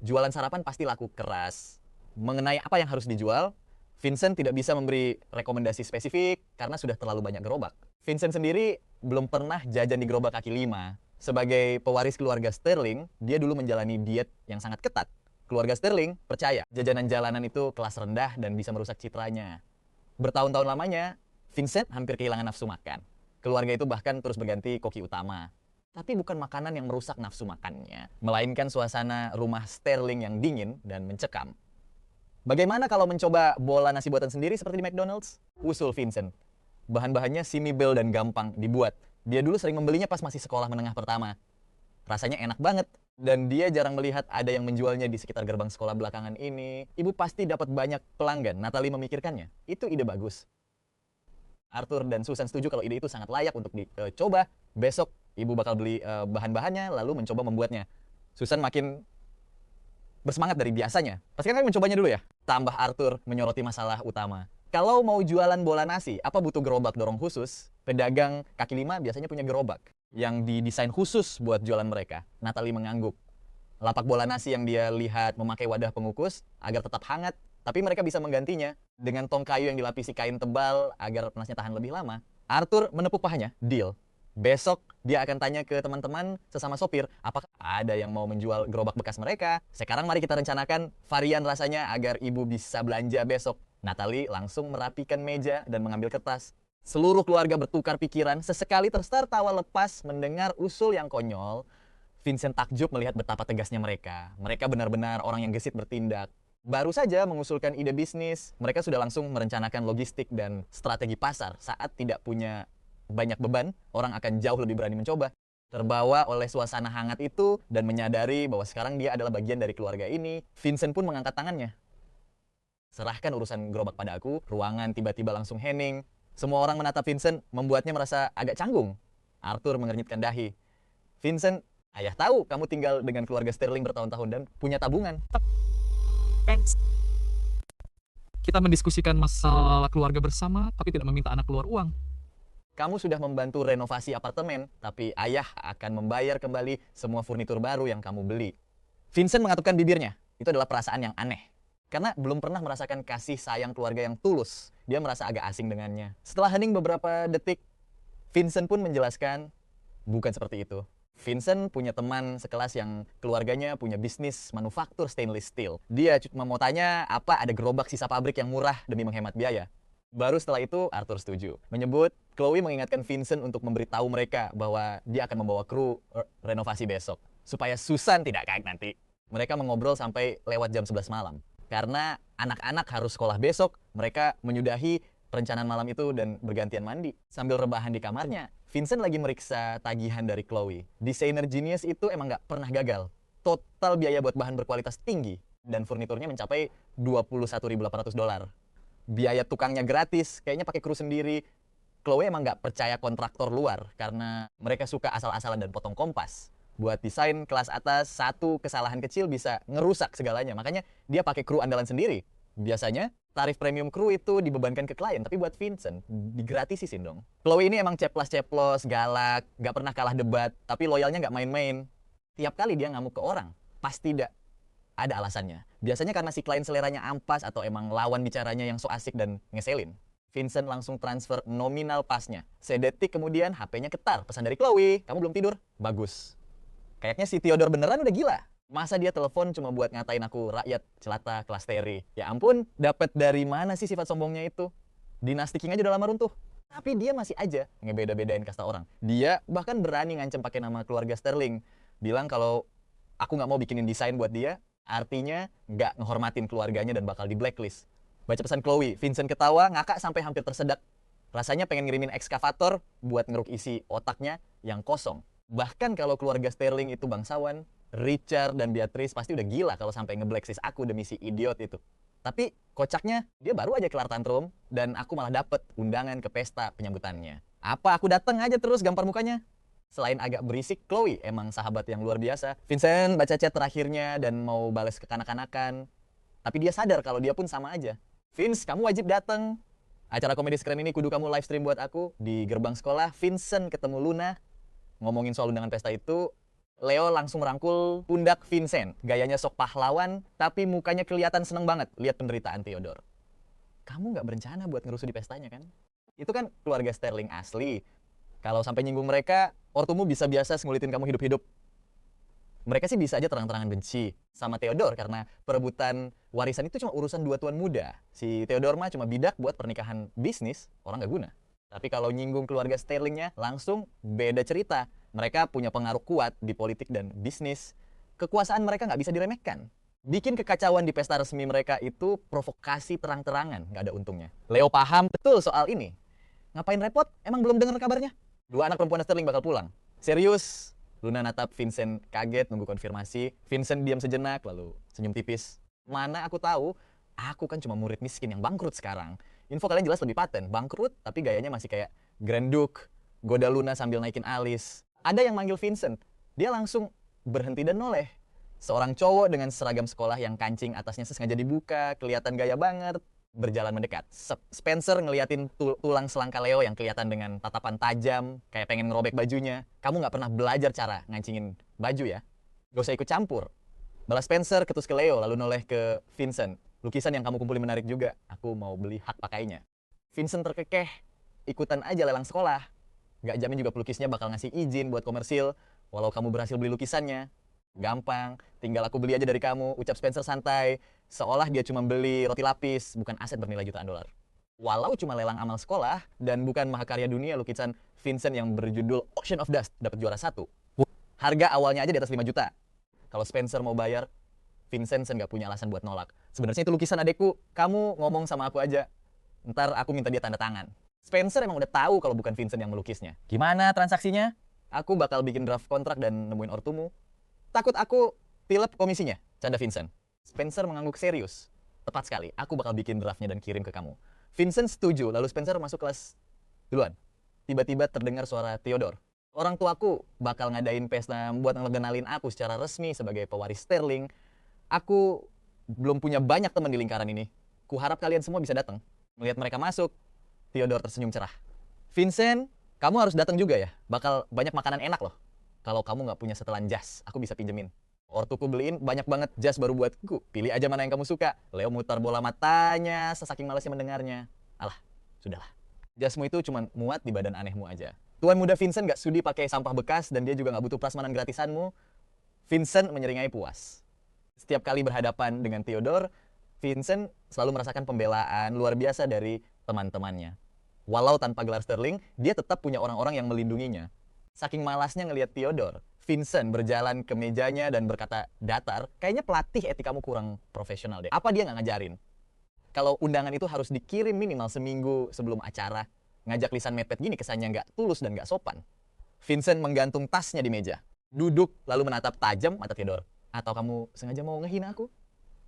Jualan sarapan pasti laku keras. Mengenai apa yang harus dijual, Vincent tidak bisa memberi rekomendasi spesifik karena sudah terlalu banyak gerobak. Vincent sendiri belum pernah jajan di gerobak kaki lima. Sebagai pewaris keluarga Sterling, dia dulu menjalani diet yang sangat ketat. Keluarga Sterling percaya jajanan jalanan itu kelas rendah dan bisa merusak citranya. Bertahun-tahun lamanya, Vincent hampir kehilangan nafsu makan. Keluarga itu bahkan terus berganti koki utama. Tapi bukan makanan yang merusak nafsu makannya, melainkan suasana rumah Sterling yang dingin dan mencekam. Bagaimana kalau mencoba bola nasi buatan sendiri seperti di McDonald's? Usul Vincent. Bahan-bahannya simple dan gampang dibuat. Dia dulu sering membelinya pas masih sekolah menengah pertama. Rasanya enak banget. Dan dia jarang melihat ada yang menjualnya di sekitar gerbang sekolah belakangan ini. Ibu pasti dapat banyak pelanggan. Natalie memikirkannya. Itu ide bagus. Arthur dan Susan setuju kalau ide itu sangat layak untuk dicoba. Besok ibu bakal beli bahan-bahannya lalu mencoba membuatnya. Susan makin bersemangat dari biasanya. Pastikan kami mencobanya dulu ya. Tambah Arthur menyoroti masalah utama. Kalau mau jualan bola nasi, apa butuh gerobak dorong khusus? Pedagang kaki lima biasanya punya gerobak yang didesain khusus buat jualan mereka. Natalie mengangguk. Lapak bola nasi yang dia lihat memakai wadah pengukus agar tetap hangat, tapi mereka bisa menggantinya dengan tong kayu yang dilapisi kain tebal agar panasnya tahan lebih lama. Arthur menepuk pahanya, deal. Besok dia akan tanya ke teman-teman sesama sopir, apakah ada yang mau menjual gerobak bekas mereka. Sekarang mari kita rencanakan varian rasanya agar ibu bisa belanja besok. Natalie langsung merapikan meja dan mengambil kertas. Seluruh keluarga bertukar pikiran, sesekali tertawa lepas mendengar usul yang konyol. Vincent takjub melihat betapa tegasnya mereka. Mereka benar-benar orang yang gesit bertindak. Baru saja mengusulkan ide bisnis, mereka sudah langsung merencanakan logistik dan strategi pasar. Saat tidak punya banyak beban, orang akan jauh lebih berani mencoba. Terbawa oleh suasana hangat itu dan menyadari bahwa sekarang dia adalah bagian dari keluarga ini, Vincent pun mengangkat tangannya. Serahkan urusan gerobak pada aku, ruangan tiba-tiba langsung hening. Semua orang menatap Vincent, membuatnya merasa agak canggung. Arthur mengernyitkan dahi. Vincent, ayah tahu kamu tinggal dengan keluarga Sterling bertahun-tahun dan punya tabungan. Kita mendiskusikan masalah keluarga bersama, tapi tidak meminta anak keluar uang. Kamu sudah membantu renovasi apartemen, tapi ayah akan membayar kembali semua furnitur baru yang kamu beli. Vincent mengatupkan bibirnya. Itu adalah perasaan yang aneh. Karena belum pernah merasakan kasih sayang keluarga yang tulus. Dia merasa agak asing dengannya. Setelah hening beberapa detik, Vincent pun menjelaskan, bukan seperti itu. Vincent punya teman sekelas yang keluarganya punya bisnis manufaktur stainless steel. Dia cuma mau tanya apa ada gerobak sisa pabrik yang murah demi menghemat biaya. Baru setelah itu Arthur setuju. Menyebut Chloe mengingatkan Vincent untuk memberitahu mereka bahwa dia akan membawa kru renovasi besok. Supaya Susan tidak kaget nanti. Mereka mengobrol sampai lewat jam 11 malam. Karena anak-anak harus sekolah besok, mereka menyudahi perencanaan malam itu dan bergantian mandi. Sambil rebahan di kamarnya, Vincent lagi meriksa tagihan dari Chloe. Desainer genius itu emang nggak pernah gagal. Total biaya buat bahan berkualitas tinggi dan furniturnya mencapai $21.800. Biaya tukangnya gratis, kayaknya pakai kru sendiri. Chloe emang nggak percaya kontraktor luar karena mereka suka asal-asalan dan potong kompas. Buat desain kelas atas, satu kesalahan kecil bisa ngerusak segalanya. Makanya dia pakai kru andalan sendiri. Biasanya tarif premium kru itu dibebankan ke klien, tapi buat Vincent digratisin dong. Chloe ini emang ceplos-ceplos, galak, nggak pernah kalah debat, tapi loyalnya nggak main-main. Tiap kali dia ngamuk ke orang, pasti tidak ada alasannya. Biasanya karena si klien seleranya ampas atau emang lawan bicaranya yang so asik dan ngeselin. Vincent langsung transfer nominal pasnya. Sedetik kemudian HP-nya ketar, pesan dari Chloe, kamu belum tidur? Bagus. Kayaknya si Theodore beneran udah gila. Masa dia telepon cuma buat ngatain aku rakyat celata kelas teri. Ya ampun, dapat dari mana sih sifat sombongnya itu? Dinasti King aja udah lama runtuh. Tapi dia masih aja ngebeda-bedain kasta orang. Dia bahkan berani ngancem pakai nama keluarga Sterling. Bilang kalau aku nggak mau bikinin desain buat dia, artinya nggak ngehormatin keluarganya dan bakal di blacklist. Baca pesan Chloe, Vincent ketawa, ngakak sampai hampir tersedak. Rasanya pengen ngirimin ekskavator buat ngeruk isi otaknya yang kosong. Bahkan kalau keluarga Sterling itu bangsawan, Richard dan Beatrice pasti udah gila kalau sampai nge-blacklist aku demi si idiot itu. Tapi kocaknya, dia baru aja kelar tantrum dan aku malah dapet undangan ke pesta penyambutannya. Apa aku dateng aja terus gampar mukanya? Selain agak berisik, Chloe emang sahabat yang luar biasa. Vincent baca chat terakhirnya dan mau bales ke kanak-kanakan. Tapi dia sadar kalau dia pun sama aja. Vince, kamu wajib datang. Acara komedi sekeren ini kudu kamu live stream buat aku. Di gerbang sekolah, Vincent ketemu Luna. Ngomongin soal undangan pesta itu, Leo langsung merangkul pundak Vincent. Gayanya sok pahlawan, tapi mukanya kelihatan seneng banget lihat penderitaan Theodore. Kamu nggak berencana buat ngerusuh di pestanya kan? Itu kan keluarga Sterling asli. Kalau sampai nyinggung mereka, ortumu bisa biasa ngulitin kamu hidup-hidup. Mereka sih bisa aja terang-terangan benci sama Theodore karena perebutan warisan itu cuma urusan dua tuan muda. Si Theodore mah cuma bidak buat pernikahan bisnis, orang nggak guna. Tapi kalau nyinggung keluarga Sterlingnya, langsung beda cerita. Mereka punya pengaruh kuat di politik dan bisnis. Kekuasaan mereka nggak bisa diremehkan. Bikin kekacauan di pesta resmi mereka itu provokasi terang-terangan, nggak ada untungnya. Leo paham betul soal ini. Ngapain repot? Emang belum dengar kabarnya? Dua anak perempuan Sterling bakal pulang. Serius? Luna natap Vincent kaget nunggu konfirmasi. Vincent diam sejenak lalu senyum tipis. Mana aku tahu, aku kan cuma murid miskin yang bangkrut sekarang. Info kalian jelas lebih paten, bangkrut tapi gayanya masih kayak Grand Duke, goda Luna sambil naikin alis. Ada yang manggil Vincent, dia langsung berhenti dan noleh. Seorang cowok dengan seragam sekolah yang kancing atasnya sengaja dibuka, kelihatan gaya banget, berjalan mendekat. Spencer ngeliatin tulang selangka Leo yang kelihatan dengan tatapan tajam, kayak pengen ngerobek bajunya. Kamu nggak pernah belajar cara ngancingin baju ya? Gak usah ikut campur. Balas Spencer ketus ke Leo, lalu noleh ke Vincent. Lukisan yang kamu kumpulin menarik juga. Aku mau beli hak pakainya. Vincent terkekeh, ikutan aja lelang sekolah. Gak jamin juga pelukisnya bakal ngasih izin buat komersil, walau kamu berhasil beli lukisannya. Gampang, tinggal aku beli aja dari kamu, ucap Spencer santai. Seolah dia cuma beli roti lapis, bukan aset bernilai jutaan dolar. Walau cuma lelang amal sekolah, dan bukan mahakarya dunia, lukisan Vincent yang berjudul Ocean of Dust dapat juara 1. Harga awalnya aja di atas 5 juta. Kalau Spencer mau bayar, Vincent nggak punya alasan buat nolak. Sebenarnya itu lukisan adekku, kamu ngomong sama aku aja. Ntar aku minta dia tanda tangan. Spencer emang udah tahu kalau bukan Vincent yang melukisnya. Gimana transaksinya? Aku bakal bikin draft kontrak dan nemuin ortumu. Takut aku tilep komisinya, canda Vincent. Spencer mengangguk serius. Tepat sekali, aku bakal bikin draftnya dan kirim ke kamu. Vincent setuju, lalu Spencer masuk kelas duluan. Tiba-tiba terdengar suara Theodore. Orang tuaku bakal ngadain pesta buat ngenalin aku secara resmi sebagai pewaris Sterling. Aku belum punya banyak teman di lingkaran ini. Kuharap kalian semua bisa datang. Melihat mereka masuk, Theodore tersenyum cerah. Vincent, kamu harus datang juga ya. Bakal banyak makanan enak loh. Kalau kamu nggak punya setelan jas, aku bisa pinjemin. Ortuku beliin banyak banget jas baru buatku. Pilih aja mana yang kamu suka. Leo mutar bola matanya, sesaking malasnya mendengarnya. Alah, sudahlah. Jasmu itu cuma muat di badan anehmu aja. Tuan muda Vincent nggak sudi pakai sampah bekas dan dia juga nggak butuh prasmanan gratisanmu. Vincent menyeringai puas. Setiap kali berhadapan dengan Theodore, Vincent selalu merasakan pembelaan luar biasa dari teman-temannya. Walau tanpa gelar Sterling, dia tetap punya orang-orang yang melindunginya. Saking malasnya ngelihat Theodore, Vincent berjalan ke mejanya dan berkata datar, kayaknya pelatih etikamu kurang profesional deh. Apa dia nggak ngajarin? kalau undangan itu harus dikirim minimal seminggu sebelum acara. Ngajak lisan mepet gini kesannya nggak tulus dan nggak sopan. Vincent menggantung tasnya di meja. Duduk lalu menatap tajam mata Theodore. Atau kamu sengaja mau ngehina aku?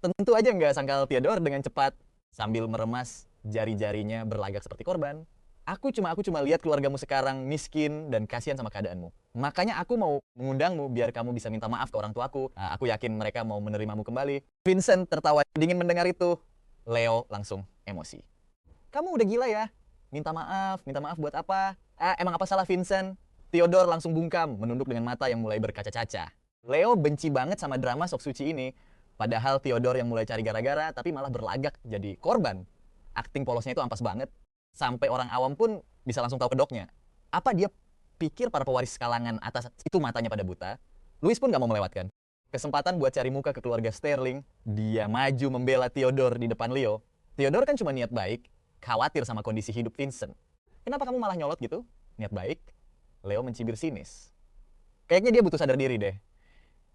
Tentu aja nggak, sangkal Theodore dengan cepat sambil meremas jari-jarinya berlagak seperti korban. Aku cuma lihat keluargamu sekarang miskin dan kasihan sama keadaanmu. Makanya aku mau mengundangmu biar kamu bisa minta maaf ke orang tuaku. Nah, aku yakin mereka mau menerimamu kembali. Vincent tertawa dingin mendengar itu. Leo langsung emosi. Kamu udah gila ya? Minta maaf buat apa? Emang apa salah Vincent? Theodore langsung bungkam, menunduk dengan mata yang mulai berkaca-kaca. Leo benci banget sama drama sok suci ini. Padahal Theodore yang mulai cari gara-gara, tapi malah berlagak jadi korban. Akting polosnya itu ampas banget. Sampai orang awam pun bisa langsung tahu kedoknya. Apa dia pikir para pewaris kalangan atas itu matanya pada buta? Louis pun gak mau melewatkan. Kesempatan buat cari muka ke keluarga Sterling. Dia maju membela Theodore di depan Leo. Theodore kan cuma niat baik, khawatir sama kondisi hidup Vincent. Kenapa kamu malah nyolot gitu? Niat baik? Leo mencibir sinis. Kayaknya dia butuh sadar diri deh.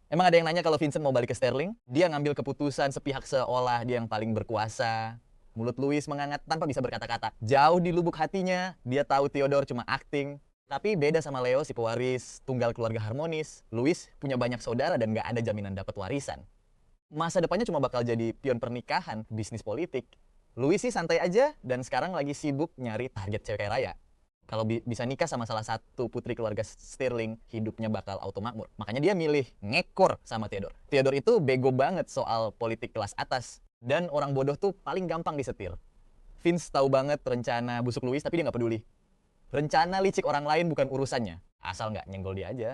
Emang ada yang nanya kalau Vincent mau balik ke Sterling? Dia ngambil keputusan sepihak seolah dia yang paling berkuasa. Mulut Louis mengangat tanpa bisa berkata-kata. Jauh di lubuk hatinya, dia tahu Theodore cuma akting. Tapi beda sama Leo, si pewaris tunggal keluarga harmonis. Louis punya banyak saudara dan gak ada jaminan dapat warisan. Masa depannya cuma bakal jadi pion pernikahan, bisnis politik. Louis sih santai aja dan sekarang lagi sibuk nyari target cewek raya. Kalau bisa nikah sama salah satu putri keluarga Sterling, hidupnya bakal auto makmur. Makanya dia milih ngekor sama Theodore. Theodore itu bego banget soal politik kelas atas. Dan orang bodoh tuh paling gampang disetir. Vince tahu banget rencana busuk Louis, tapi dia nggak peduli. Rencana licik orang lain bukan urusannya. Asal nggak nyenggol dia aja.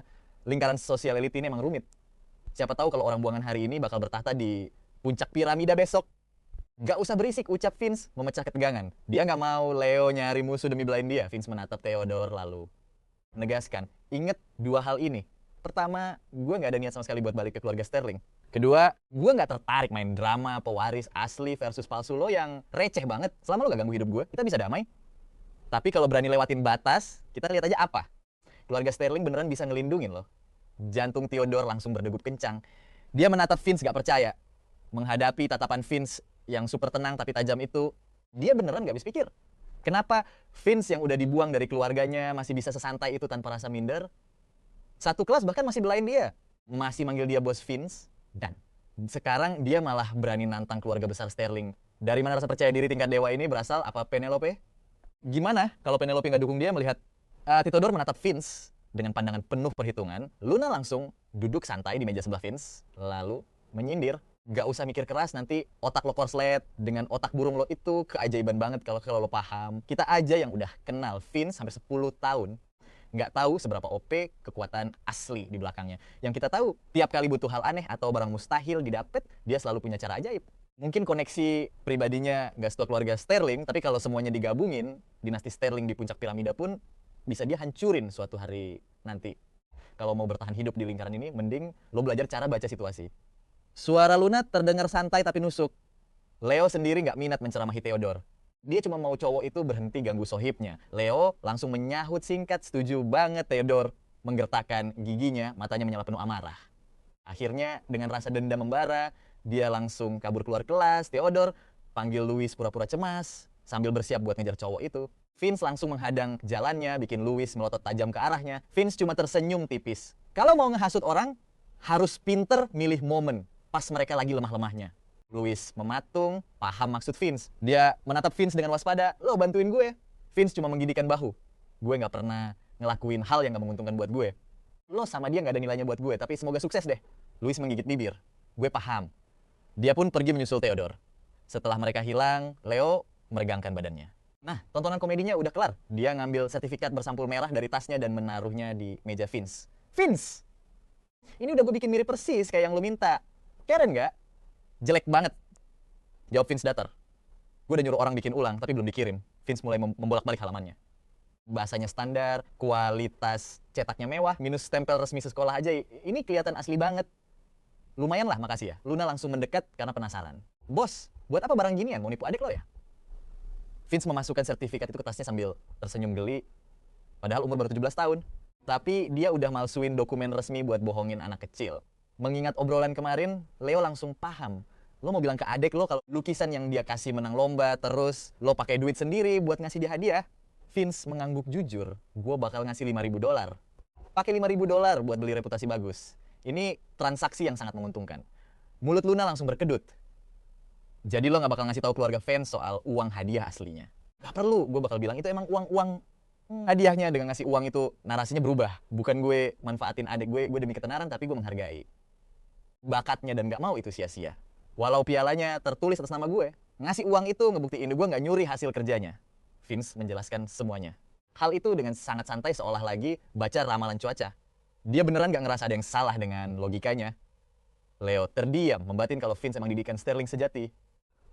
Lingkaran sosial elit ini emang rumit. Siapa tahu kalau orang buangan hari ini bakal bertahta di puncak piramida besok. Gak usah berisik, ucap Vince, memecah ketegangan. Dia nggak mau Leo nyari musuh demi belain dia. Vince menatap Theodore lalu menegaskan, inget dua hal ini. Pertama, gue nggak ada niat sama sekali buat balik ke keluarga Sterling. Kedua, gue nggak tertarik main drama pewaris asli versus palsu lo yang receh banget. Selama lo gak ganggu hidup gue, kita bisa damai. Tapi kalau berani lewatin batas, kita lihat aja apa. Keluarga Sterling beneran bisa ngelindungin lo. Jantung Theodore langsung berdegup kencang. Dia menatap Vince gak percaya. Menghadapi tatapan Vince yang super tenang tapi tajam itu, dia beneran gak habis pikir. Kenapa Vince yang udah dibuang dari keluarganya masih bisa sesantai itu tanpa rasa minder? Satu kelas bahkan masih belain dia. Masih manggil dia bos Vince. Dan sekarang dia malah berani nantang keluarga besar Sterling. Dari mana rasa percaya diri tingkat dewa ini berasal? Apa Penelope? Gimana kalau Penelope nggak dukung dia melihat Theodore menatap Vince dengan pandangan penuh perhitungan? Luna langsung duduk santai di meja sebelah Vince, lalu menyindir. Gak usah mikir keras, nanti otak lo korslet dengan otak burung lo itu keajaiban banget kalau lo paham. Kita aja yang udah kenal Vince sampai 10 tahun. Nggak tahu seberapa OP kekuatan asli di belakangnya. Yang kita tahu, tiap kali butuh hal aneh atau barang mustahil didapet, dia selalu punya cara ajaib. Mungkin koneksi pribadinya nggak setua keluarga Sterling, tapi kalau semuanya digabungin, dinasti Sterling di puncak piramida pun bisa dia hancurin suatu hari nanti. Kalau mau bertahan hidup di lingkaran ini, mending lo belajar cara baca situasi. Suara Luna terdengar santai tapi nusuk. Leo sendiri nggak minat menceramahi Theodore. Dia cuma mau cowok itu berhenti ganggu sohibnya. Leo langsung menyahut singkat, setuju banget Theodore. Menggertakkan giginya, matanya menyala penuh amarah. Akhirnya dengan rasa dendam membara, dia langsung kabur keluar kelas. Theodore panggil Louis pura-pura cemas, sambil bersiap buat ngejar cowok itu. Vince langsung menghadang jalannya, bikin Louis melotot tajam ke arahnya. Vince cuma tersenyum tipis. Kalau mau ngehasut orang, harus pinter milih momen pas mereka lagi lemah-lemahnya. Louis mematung, paham maksud Vince. Dia menatap Vince dengan waspada. Lo bantuin gue. Vince cuma menggigitkan bahu. Gue gak pernah ngelakuin hal yang gak menguntungkan buat gue. Lo sama dia gak ada nilainya buat gue, tapi semoga sukses deh. Louis menggigit bibir. Gue paham. Dia pun pergi menyusul Theodore. Setelah mereka hilang, Leo meregangkan badannya. Nah, tontonan komedinya udah kelar. Dia ngambil sertifikat bersampul merah dari tasnya dan menaruhnya di meja Vince. Vince! Ini udah gue bikin mirip persis kayak yang lo minta. Keren gak? Jelek banget. Jawab Vince datar. Gue udah nyuruh orang bikin ulang, tapi belum dikirim. Vince mulai membolak-balik halamannya. Bahasanya standar, kualitas cetaknya mewah, minus stempel resmi sekolah aja. Ini kelihatan asli banget. Lumayan lah, makasih ya. Luna langsung mendekat karena penasaran. Bos, buat apa barang ginian? Mau nipu adik lo ya? Vince memasukkan sertifikat itu ke tasnya sambil tersenyum geli. Padahal umur baru 17 tahun. Tapi dia udah malsuin dokumen resmi buat bohongin anak kecil. Mengingat obrolan kemarin, Leo langsung paham Lo mau bilang ke adek lo kalau lukisan yang dia kasih menang lomba, terus lo pakai duit sendiri buat ngasih dia hadiah? Vince mengangguk jujur, gue bakal ngasih $5.000. Pakai $5.000 buat beli reputasi bagus. Ini transaksi yang sangat menguntungkan. Mulut Luna langsung berkedut. Jadi lo gak bakal ngasih tahu keluarga fans soal uang hadiah aslinya. Gak perlu, gue bakal bilang itu emang uang hadiahnya. Dengan ngasih uang itu narasinya berubah. Bukan gue manfaatin adik gue demi ketenaran, tapi gue menghargai bakatnya dan gak mau itu sia-sia. Walau pialanya tertulis atas nama gue, ngasih uang itu ngebuktiin gue gak nyuri hasil kerjanya. Vince menjelaskan semuanya. Hal itu dengan sangat santai seolah lagi baca ramalan cuaca. Dia beneran gak ngerasa ada yang salah dengan logikanya. Leo terdiam, membatin kalau Vince emang didikan Sterling sejati.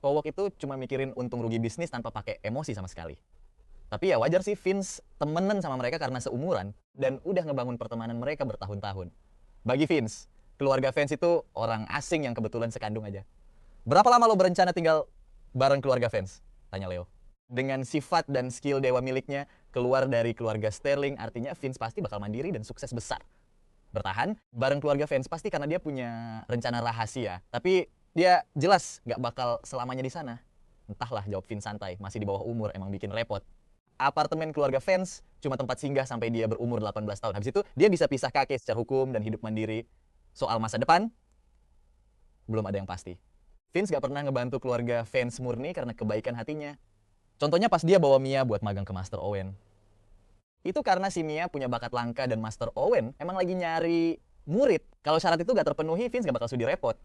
Kowok itu cuma mikirin untung rugi bisnis tanpa pakai emosi sama sekali. Tapi ya wajar sih Vince temenan sama mereka karena seumuran dan udah ngebangun pertemanan mereka bertahun-tahun. Bagi Vince, keluarga fans itu orang asing yang kebetulan sekandung aja. Berapa lama lo berencana tinggal bareng keluarga fans? Tanya Leo. Dengan sifat dan skill dewa miliknya, keluar dari keluarga Sterling artinya Vince pasti bakal mandiri dan sukses besar. Bertahan bareng keluarga fans pasti karena dia punya rencana rahasia. Tapi dia jelas gak bakal selamanya di sana. Entahlah, jawab Vince santai, masih di bawah umur, emang bikin repot. Apartemen keluarga fans cuma tempat singgah sampai dia berumur 18 tahun. Habis itu dia bisa pisah kaki secara hukum dan hidup mandiri. Soal masa depan, belum ada yang pasti. Vince gak pernah ngebantu keluarga fans murni karena kebaikan hatinya. Contohnya pas dia bawa Mia buat magang ke Master Owen. Itu karena si Mia punya bakat langka dan Master Owen emang lagi nyari murid. Kalau syarat itu gak terpenuhi, Vince gak bakal sudi repot.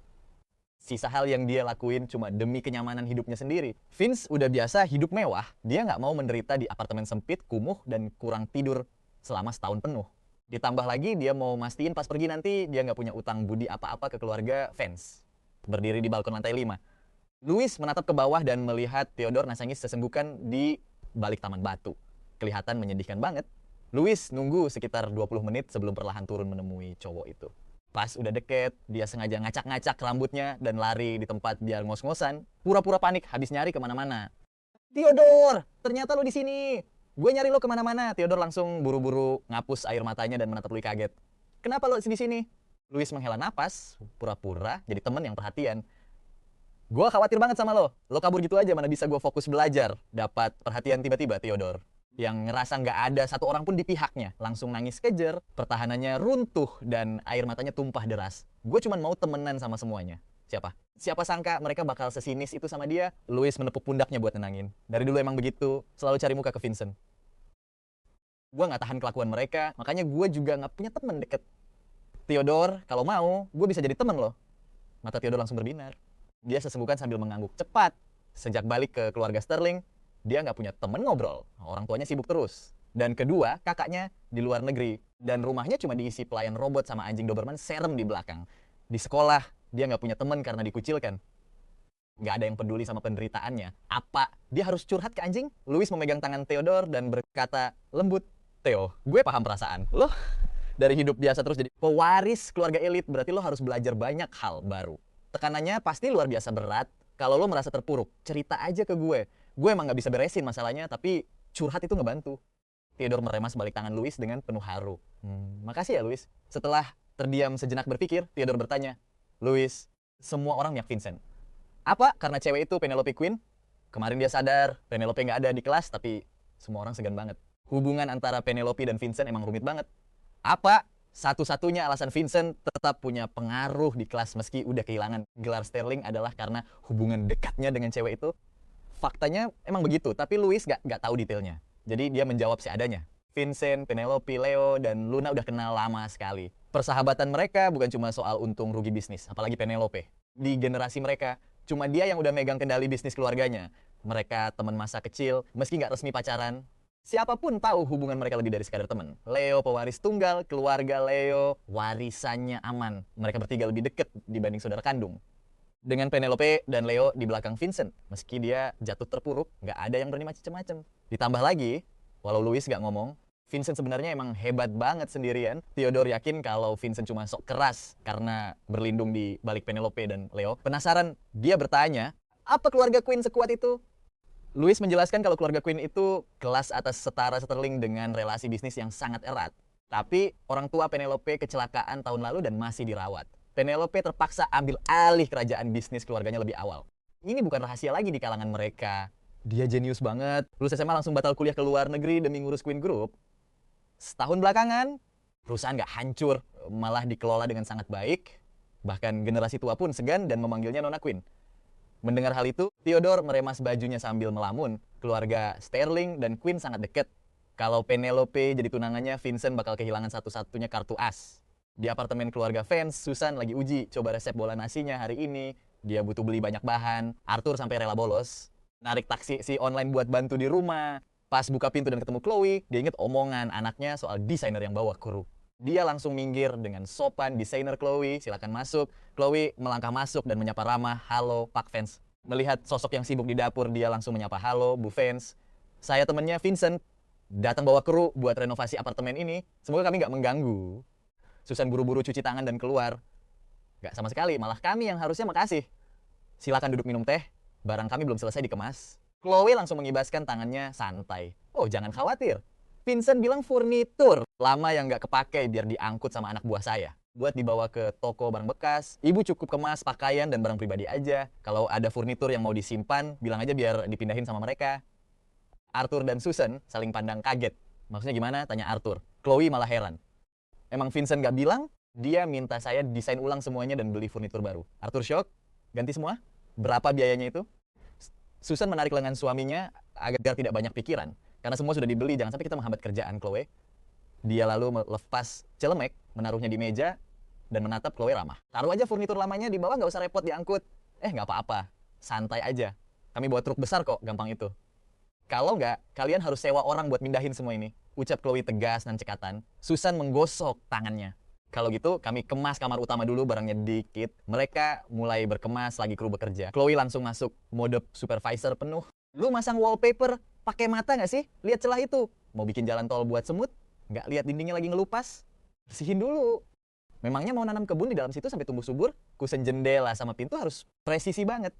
Sisa hal yang dia lakuin cuma demi kenyamanan hidupnya sendiri. Vince udah biasa hidup mewah, dia nggak mau menderita di apartemen sempit, kumuh, dan kurang tidur selama setahun penuh. Ditambah lagi dia mau mastiin pas pergi nanti dia nggak punya utang budi apa-apa ke keluarga fans. Berdiri di balkon lantai 5. Louis menatap ke bawah dan melihat Theodore nasangis sesenggukan di balik taman batu. Kelihatan menyedihkan banget. Louis nunggu sekitar 20 menit sebelum perlahan turun menemui cowok itu. Pas udah deket, dia sengaja ngacak-ngacak rambutnya dan lari di tempat dia ngos-ngosan. Pura-pura panik, habis nyari kemana-mana. Theodore, ternyata lo di sini. Gue nyari lo kemana-mana. Theodore langsung buru-buru ngapus air matanya dan menatap Louis kaget. Kenapa lo di sini? Louis menghela napas, pura-pura jadi temen yang perhatian. Gue khawatir banget sama lo. Lo kabur gitu aja, mana bisa gue fokus belajar. Dapat perhatian tiba-tiba Theodore. Yang ngerasa nggak ada satu orang pun di pihaknya. Langsung nangis kejer, pertahanannya runtuh, dan air matanya tumpah deras. Gue cuma mau temenan sama semuanya. Siapa sangka mereka bakal sesinis itu sama dia. Louis menepuk pundaknya buat nenangin. Dari dulu emang begitu, selalu cari muka ke Vincent. Gue nggak tahan kelakuan mereka, makanya gue juga nggak punya temen deket. Theodore, kalau mau, gue bisa jadi temen lo. Mata Theodore langsung berbinar. Dia sesenggukan sambil mengangguk cepat. Sejak balik ke keluarga Sterling, dia nggak punya temen ngobrol. Orang tuanya sibuk terus. Dan kedua, kakaknya di luar negeri. Dan rumahnya cuma diisi pelayan robot sama anjing Doberman serem di belakang. Di sekolah, dia nggak punya temen karena dikucilkan. Nggak ada yang peduli sama penderitaannya. Apa? Dia harus curhat ke anjing? Louis memegang tangan Theodore dan berkata lembut, Theo, gue paham perasaan. Lo dari hidup biasa terus jadi pewaris keluarga elit, berarti lo harus belajar banyak hal baru. Tekanannya pasti luar biasa berat. Kalau lo merasa terpuruk, cerita aja ke gue. Gue emang gak bisa beresin masalahnya, tapi curhat itu ngebantu. Theodore meremas balik tangan Louis dengan penuh haru. Makasih ya Louis. Setelah terdiam sejenak berpikir, Theodore bertanya, Louis, semua orang miak Vincent. Apa? Karena cewek itu Penelope Quinn? Kemarin dia sadar Penelope gak ada di kelas, tapi semua orang segan banget. Hubungan antara Penelope dan Vincent emang rumit banget. Apa? Satu-satunya alasan Vincent tetap punya pengaruh di kelas meski udah kehilangan gelar Sterling adalah karena hubungan dekatnya dengan cewek itu. Faktanya emang begitu, tapi Louis gak tahu detailnya. Jadi dia menjawab seadanya. Vincent, Penelope, Leo, dan Luna udah kenal lama sekali. Persahabatan mereka bukan cuma soal untung rugi bisnis, apalagi Penelope. Di generasi mereka, cuma dia yang udah megang kendali bisnis keluarganya. Mereka teman masa kecil, meski gak resmi pacaran. Siapapun tahu hubungan mereka lebih dari sekadar teman. Leo pewaris tunggal, keluarga Leo warisannya aman. Mereka bertiga lebih dekat dibanding saudara kandung. Dengan Penelope dan Leo di belakang Vincent, meski dia jatuh terpuruk, nggak ada yang berani macem-macem. Ditambah lagi, walau Louis nggak ngomong, Vincent sebenarnya emang hebat banget sendirian. Theodore yakin kalau Vincent cuma sok keras karena berlindung di balik Penelope dan Leo. Penasaran, dia bertanya, apa keluarga Quinn sekuat itu? Louis menjelaskan kalau keluarga Quinn itu kelas atas setara Sterling dengan relasi bisnis yang sangat erat. Tapi orang tua Penelope kecelakaan tahun lalu dan masih dirawat. Penelope terpaksa ambil alih kerajaan bisnis keluarganya lebih awal. Ini bukan rahasia lagi di kalangan mereka. Dia jenius banget, lulus SMA langsung batal kuliah ke luar negeri demi ngurus Queen Group. Setahun belakangan, perusahaan nggak hancur, malah dikelola dengan sangat baik. Bahkan generasi tua pun segan dan memanggilnya Nona Queen. Mendengar hal itu, Theodore meremas bajunya sambil melamun. Keluarga Sterling dan Queen sangat dekat. Kalau Penelope jadi tunangannya, Vincent bakal kehilangan satu-satunya kartu as. Di apartemen keluarga Vance, Susan lagi uji coba resep bola nasinya hari ini. Dia butuh beli banyak bahan. Arthur sampai rela bolos. Narik taksi si online buat bantu di rumah. Pas buka pintu dan ketemu Chloe, dia inget omongan anaknya soal desainer yang bawa kru. Dia langsung minggir dengan sopan, desainer Chloe, silakan masuk. Chloe melangkah masuk dan menyapa ramah, halo Pak Vance. Melihat sosok yang sibuk di dapur, dia langsung menyapa, halo Bu Vance. Saya temannya Vincent, datang bawa kru buat renovasi apartemen ini. Semoga kami nggak mengganggu. Susan buru-buru cuci tangan dan keluar. Nggak sama sekali, malah kami yang harusnya makasih. Silakan duduk minum teh, barang kami belum selesai dikemas. Chloe langsung mengibaskan tangannya santai. Oh, jangan khawatir. Vincent bilang furnitur lama yang nggak kepake biar diangkut sama anak buah saya. Buat dibawa ke toko barang bekas, ibu cukup kemas pakaian dan barang pribadi aja. Kalau ada furnitur yang mau disimpan, bilang aja biar dipindahin sama mereka. Arthur dan Susan saling pandang kaget. Maksudnya gimana? Tanya Arthur. Chloe malah heran. Emang Vincent nggak bilang? Dia minta saya desain ulang semuanya dan beli furnitur baru. Arthur shock. Ganti semua? Berapa biayanya itu? Susan menarik lengan suaminya agar tidak banyak pikiran. Karena semua sudah dibeli, jangan sampai kita menghambat kerjaan Chloe. Dia lalu melepas celemek, menaruhnya di meja, dan menatap Chloe ramah. Taruh aja furnitur lamanya di bawah, nggak usah repot diangkut. Nggak apa-apa, santai aja. Kami bawa truk besar kok, gampang itu. Kalau nggak, kalian harus sewa orang buat mindahin semua ini. Ucap Chloe tegas dan cekatan. Susan menggosok tangannya. Kalau gitu, kami kemas kamar utama dulu, barangnya dikit. Mereka mulai berkemas, lagi kru bekerja. Chloe langsung masuk mode supervisor penuh. Lu masang wallpaper, pakai mata nggak sih? Lihat celah itu. Mau bikin jalan tol buat semut? Nggak lihat dindingnya lagi ngelupas? Bersihin dulu. Memangnya mau nanam kebun di dalam situ sampai tumbuh subur? Kusen jendela sama pintu harus presisi banget.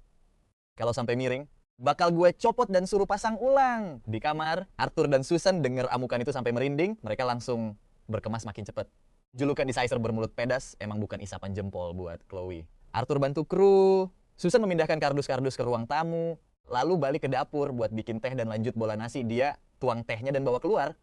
Kalau sampai miring, bakal gue copot dan suruh pasang ulang. Di kamar, Arthur dan Susan denger amukan itu sampai merinding. Mereka langsung berkemas makin cepet. Julukan Decizer bermulut pedas emang bukan isapan jempol buat Chloe. Arthur bantu kru. Susan memindahkan kardus-kardus ke ruang tamu. Lalu balik ke dapur buat bikin teh dan lanjut bola nasi. Dia tuang tehnya dan bawa keluar.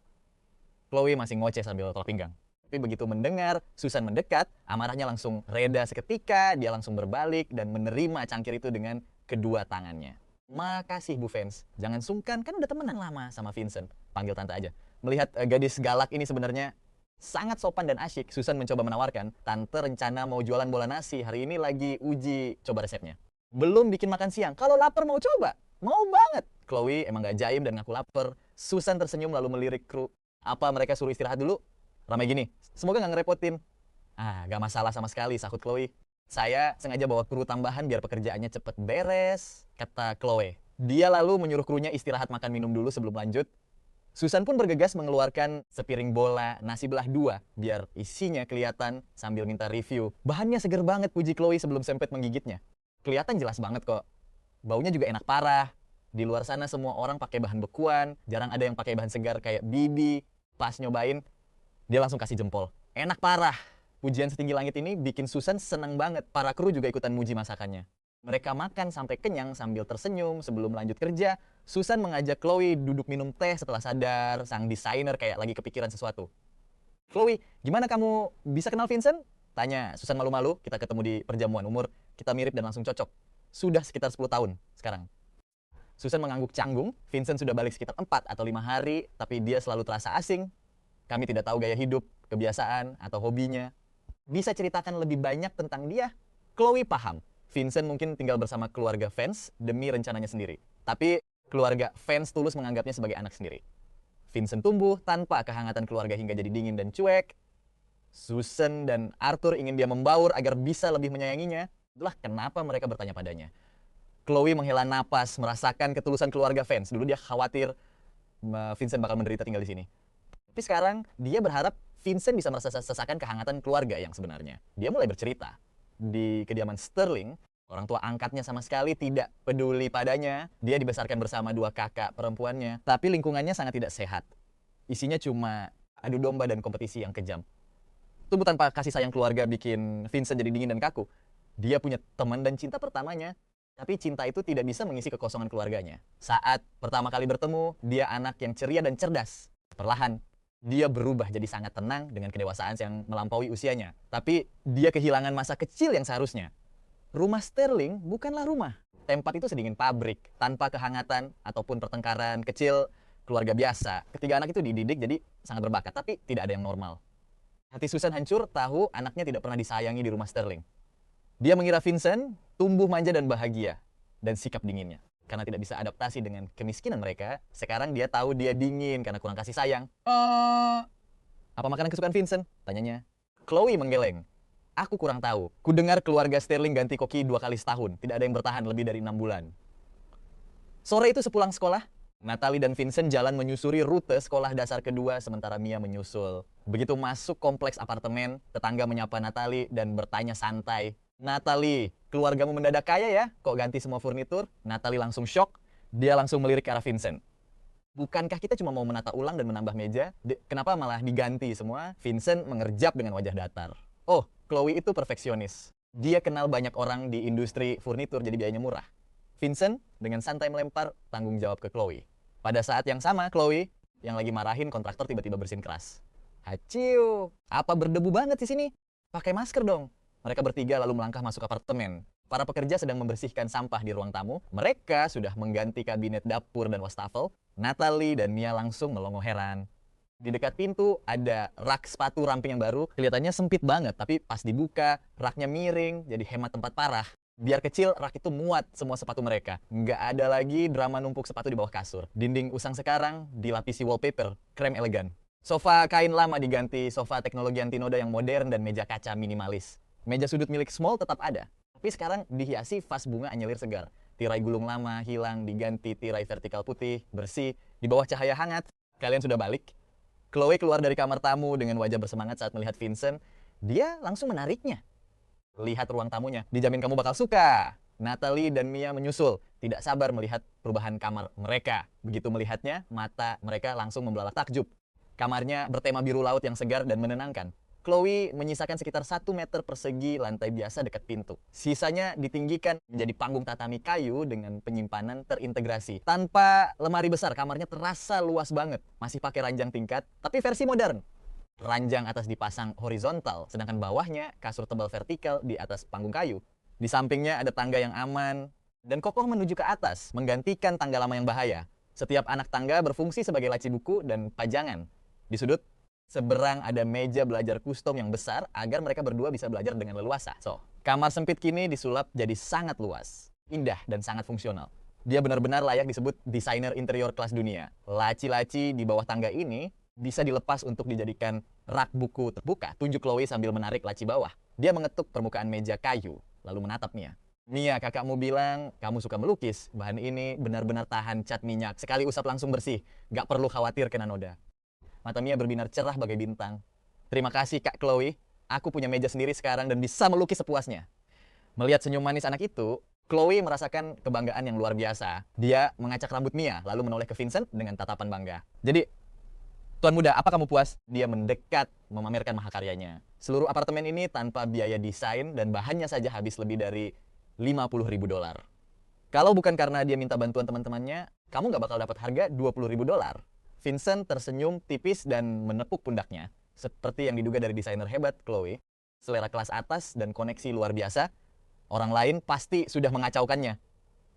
Chloe masih ngoceh sambil tolak pinggang. Tapi begitu mendengar Susan mendekat, amarahnya langsung reda seketika. Dia langsung berbalik dan menerima cangkir itu dengan kedua tangannya. Makasih Bu Vance. Jangan sungkan, kan udah temenan lama sama Vincent. Panggil tante aja. Melihat gadis galak ini sebenarnya sangat sopan dan asyik, Susan mencoba menawarkan, tante rencana mau jualan bola nasi. Hari ini lagi uji coba resepnya. Belum bikin makan siang. Kalau lapar mau coba? Mau banget. Chloe emang gak jaim dan ngaku lapar. Susan tersenyum lalu melirik kru. Apa mereka suruh istirahat dulu? Ramai gini. Semoga gak ngerepotin. Gak masalah sama sekali, sahut Chloe. Saya sengaja bawa kru tambahan biar pekerjaannya cepet beres, kata Chloe. Dia lalu menyuruh krunya istirahat makan minum dulu sebelum lanjut. Susan pun bergegas mengeluarkan sepiring bola nasi belah dua biar isinya kelihatan sambil minta review. Bahannya seger banget, puji Chloe sebelum sempet menggigitnya. Kelihatan jelas banget kok. Baunya juga enak parah. Di luar sana semua orang pakai bahan bekuan, jarang ada yang pakai bahan segar kayak Bibi. Pas nyobain, dia langsung kasih jempol. Enak parah. Pujian setinggi langit ini bikin Susan senang banget. Para kru juga ikutan muji masakannya. Mereka makan sampai kenyang sambil tersenyum sebelum lanjut kerja. Susan mengajak Chloe duduk minum teh setelah sadar sang desainer kayak lagi kepikiran sesuatu. Chloe, gimana kamu bisa kenal Vincent? Tanya Susan malu-malu. Kita ketemu di perjamuan umur. Kita mirip dan langsung cocok. Sudah sekitar 10 tahun sekarang. Susan mengangguk canggung. Vincent sudah balik sekitar 4 atau 5 hari, tapi dia selalu terasa asing. Kami tidak tahu gaya hidup, kebiasaan, atau hobinya. Bisa ceritakan lebih banyak tentang dia? Chloe paham. Vincent mungkin tinggal bersama keluarga Vance demi rencananya sendiri. Tapi keluarga Vance tulus menganggapnya sebagai anak sendiri. Vincent tumbuh tanpa kehangatan keluarga hingga jadi dingin dan cuek. Susan dan Arthur ingin dia membaur agar bisa lebih menyayanginya. Itulah kenapa mereka bertanya padanya. Chloe menghela napas, merasakan ketulusan keluarga Vance. Dulu dia khawatir Vincent bakal menderita tinggal di sini. Tapi sekarang dia berharap Vincent bisa merasakan kehangatan keluarga yang sebenarnya. Dia mulai bercerita. Di kediaman Sterling, orang tua angkatnya sama sekali tidak peduli padanya. Dia dibesarkan bersama 2 kakak perempuannya. Tapi lingkungannya sangat tidak sehat. Isinya cuma adu domba dan kompetisi yang kejam. Tumbuh tanpa kasih sayang keluarga bikin Vincent jadi dingin dan kaku. Dia punya teman dan cinta pertamanya. Tapi cinta itu tidak bisa mengisi kekosongan keluarganya. Saat pertama kali bertemu, dia anak yang ceria dan cerdas. Perlahan, dia berubah jadi sangat tenang dengan kedewasaan yang melampaui usianya. Tapi dia kehilangan masa kecil yang seharusnya. Rumah Sterling bukanlah rumah. Tempat itu sedingin pabrik, tanpa kehangatan ataupun pertengkaran kecil keluarga biasa. Ketiga anak itu dididik jadi sangat berbakat, tapi tidak ada yang normal. Hati Susan hancur tahu anaknya tidak pernah disayangi di rumah Sterling. Dia mengira Vincent tumbuh manja dan bahagia, dan sikap dinginnya. Karena tidak bisa adaptasi dengan kemiskinan mereka, sekarang dia tahu dia dingin karena kurang kasih sayang. Apa makanan kesukaan Vincent? Tanyanya. Chloe menggeleng. Aku kurang tahu. Kudengar keluarga Sterling ganti koki 2 kali setahun. Tidak ada yang bertahan lebih dari 6 bulan. Sore itu sepulang sekolah, Natalie dan Vincent jalan menyusuri rute sekolah dasar kedua sementara Mia menyusul. Begitu masuk kompleks apartemen, tetangga menyapa Natalie dan bertanya santai. Natalie, keluargamu mendadak kaya ya? Kok ganti semua furnitur? Natalie langsung shock. Dia langsung melirik ke arah Vincent. Bukankah kita cuma mau menata ulang dan menambah meja? Kenapa malah diganti semua? Vincent mengerjap dengan wajah datar. Oh, Chloe itu perfeksionis. Dia kenal banyak orang di industri furnitur jadi biayanya murah. Vincent dengan santai melempar tanggung jawab ke Chloe. Pada saat yang sama, Chloe yang lagi marahin kontraktor tiba-tiba bersin keras. Haciu, apa berdebu banget di sini? Pakai masker dong. Mereka bertiga lalu melangkah masuk apartemen. Para pekerja sedang membersihkan sampah di ruang tamu. Mereka sudah mengganti kabinet dapur dan wastafel. Natalie dan Mia langsung melongo heran. Di dekat pintu ada rak sepatu ramping yang baru. Kelihatannya sempit banget, tapi pas dibuka, raknya miring, jadi hemat tempat parah. Biar kecil, rak itu muat semua sepatu mereka. Nggak ada lagi drama numpuk sepatu di bawah kasur. Dinding usang sekarang dilapisi wallpaper, krem elegan. Sofa kain lama diganti sofa teknologi antinoda yang modern dan meja kaca minimalis. Meja sudut milik Small tetap ada, tapi sekarang dihiasi vas bunga anyelir segar. Tirai gulung lama hilang, diganti tirai vertikal putih, bersih, di bawah cahaya hangat. Kalian sudah balik? Chloe keluar dari kamar tamu dengan wajah bersemangat saat melihat Vincent. Dia langsung menariknya. Lihat ruang tamunya, dijamin kamu bakal suka. Natalie dan Mia menyusul, tidak sabar melihat perubahan kamar mereka. Begitu melihatnya, mata mereka langsung membelalak takjub. Kamarnya bertema biru laut yang segar dan menenangkan. Chloe menyisakan sekitar 1 meter persegi lantai biasa dekat pintu. Sisanya ditinggikan menjadi panggung tatami kayu dengan penyimpanan terintegrasi. Tanpa lemari besar, kamarnya terasa luas banget. Masih pakai ranjang tingkat, tapi versi modern. Ranjang atas dipasang horizontal, sedangkan bawahnya kasur tebal vertikal di atas panggung kayu. Di sampingnya ada tangga yang aman dan kokoh menuju ke atas, menggantikan tangga lama yang bahaya. Setiap anak tangga berfungsi sebagai laci buku dan pajangan. Di sudut seberang ada meja belajar kustom yang besar agar mereka berdua bisa belajar dengan leluasa. Kamar sempit kini disulap jadi sangat luas, indah dan sangat fungsional. Dia benar-benar layak disebut desainer interior kelas dunia. Laci-laci di bawah tangga ini bisa dilepas untuk dijadikan rak buku terbuka, tunjuk Chloe sambil menarik laci bawah. Dia mengetuk permukaan meja kayu, lalu menatap Mia. Mia, kakakmu bilang kamu suka melukis. Bahan ini benar-benar tahan cat minyak. Sekali usap langsung bersih. Gak perlu khawatir kena noda. Mata Mia berbinar cerah bagai bintang. Terima kasih Kak Chloe. Aku punya meja sendiri sekarang dan bisa melukis sepuasnya. Melihat senyum manis anak itu, Chloe merasakan kebanggaan yang luar biasa. Dia mengacak rambut Mia, lalu menoleh ke Vincent dengan tatapan bangga. Jadi, Tuan muda, apa kamu puas? Dia mendekat memamerkan mahakaryanya. Seluruh apartemen ini tanpa biaya desain dan bahannya saja habis lebih dari $50.000. Kalau bukan karena dia minta bantuan teman-temannya, kamu nggak bakal dapat harga $20.000. Vincent tersenyum tipis dan menepuk pundaknya. Seperti yang diduga dari desainer hebat, Chloe. Selera kelas atas dan koneksi luar biasa. Orang lain pasti sudah mengacaukannya.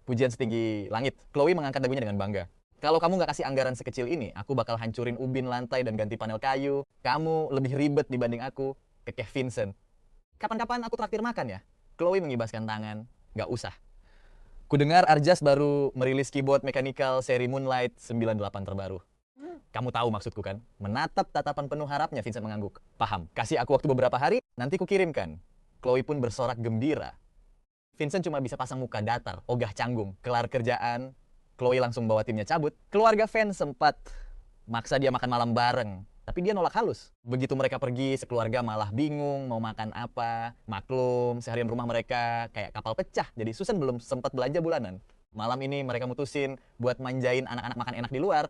Pujian setinggi langit. Chloe mengangkat dagunya dengan bangga. Kalau kamu nggak kasih anggaran sekecil ini, aku bakal hancurin ubin lantai dan ganti panel kayu. Kamu lebih ribet dibanding aku, kekeh Vincent. Kapan-kapan aku traktir makan ya? Chloe mengibaskan tangan. Nggak usah. Kudengar Arjas baru merilis keyboard mechanical seri Moonlight 98 terbaru. Kamu tahu maksudku kan? Menatap tatapan penuh harapnya, Vincent mengangguk. Paham, kasih aku waktu beberapa hari, nanti kukirimkan. Chloe pun bersorak gembira. Vincent cuma bisa pasang muka datar, ogah canggung. Kelar kerjaan, Chloe langsung bawa timnya cabut. Keluarga fans sempat maksa dia makan malam bareng, tapi dia nolak halus. Begitu mereka pergi, sekeluarga malah bingung mau makan apa. Maklum, seharian rumah mereka kayak kapal pecah, jadi Susan belum sempat belanja bulanan. Malam ini mereka mutusin buat manjain anak-anak makan enak di luar.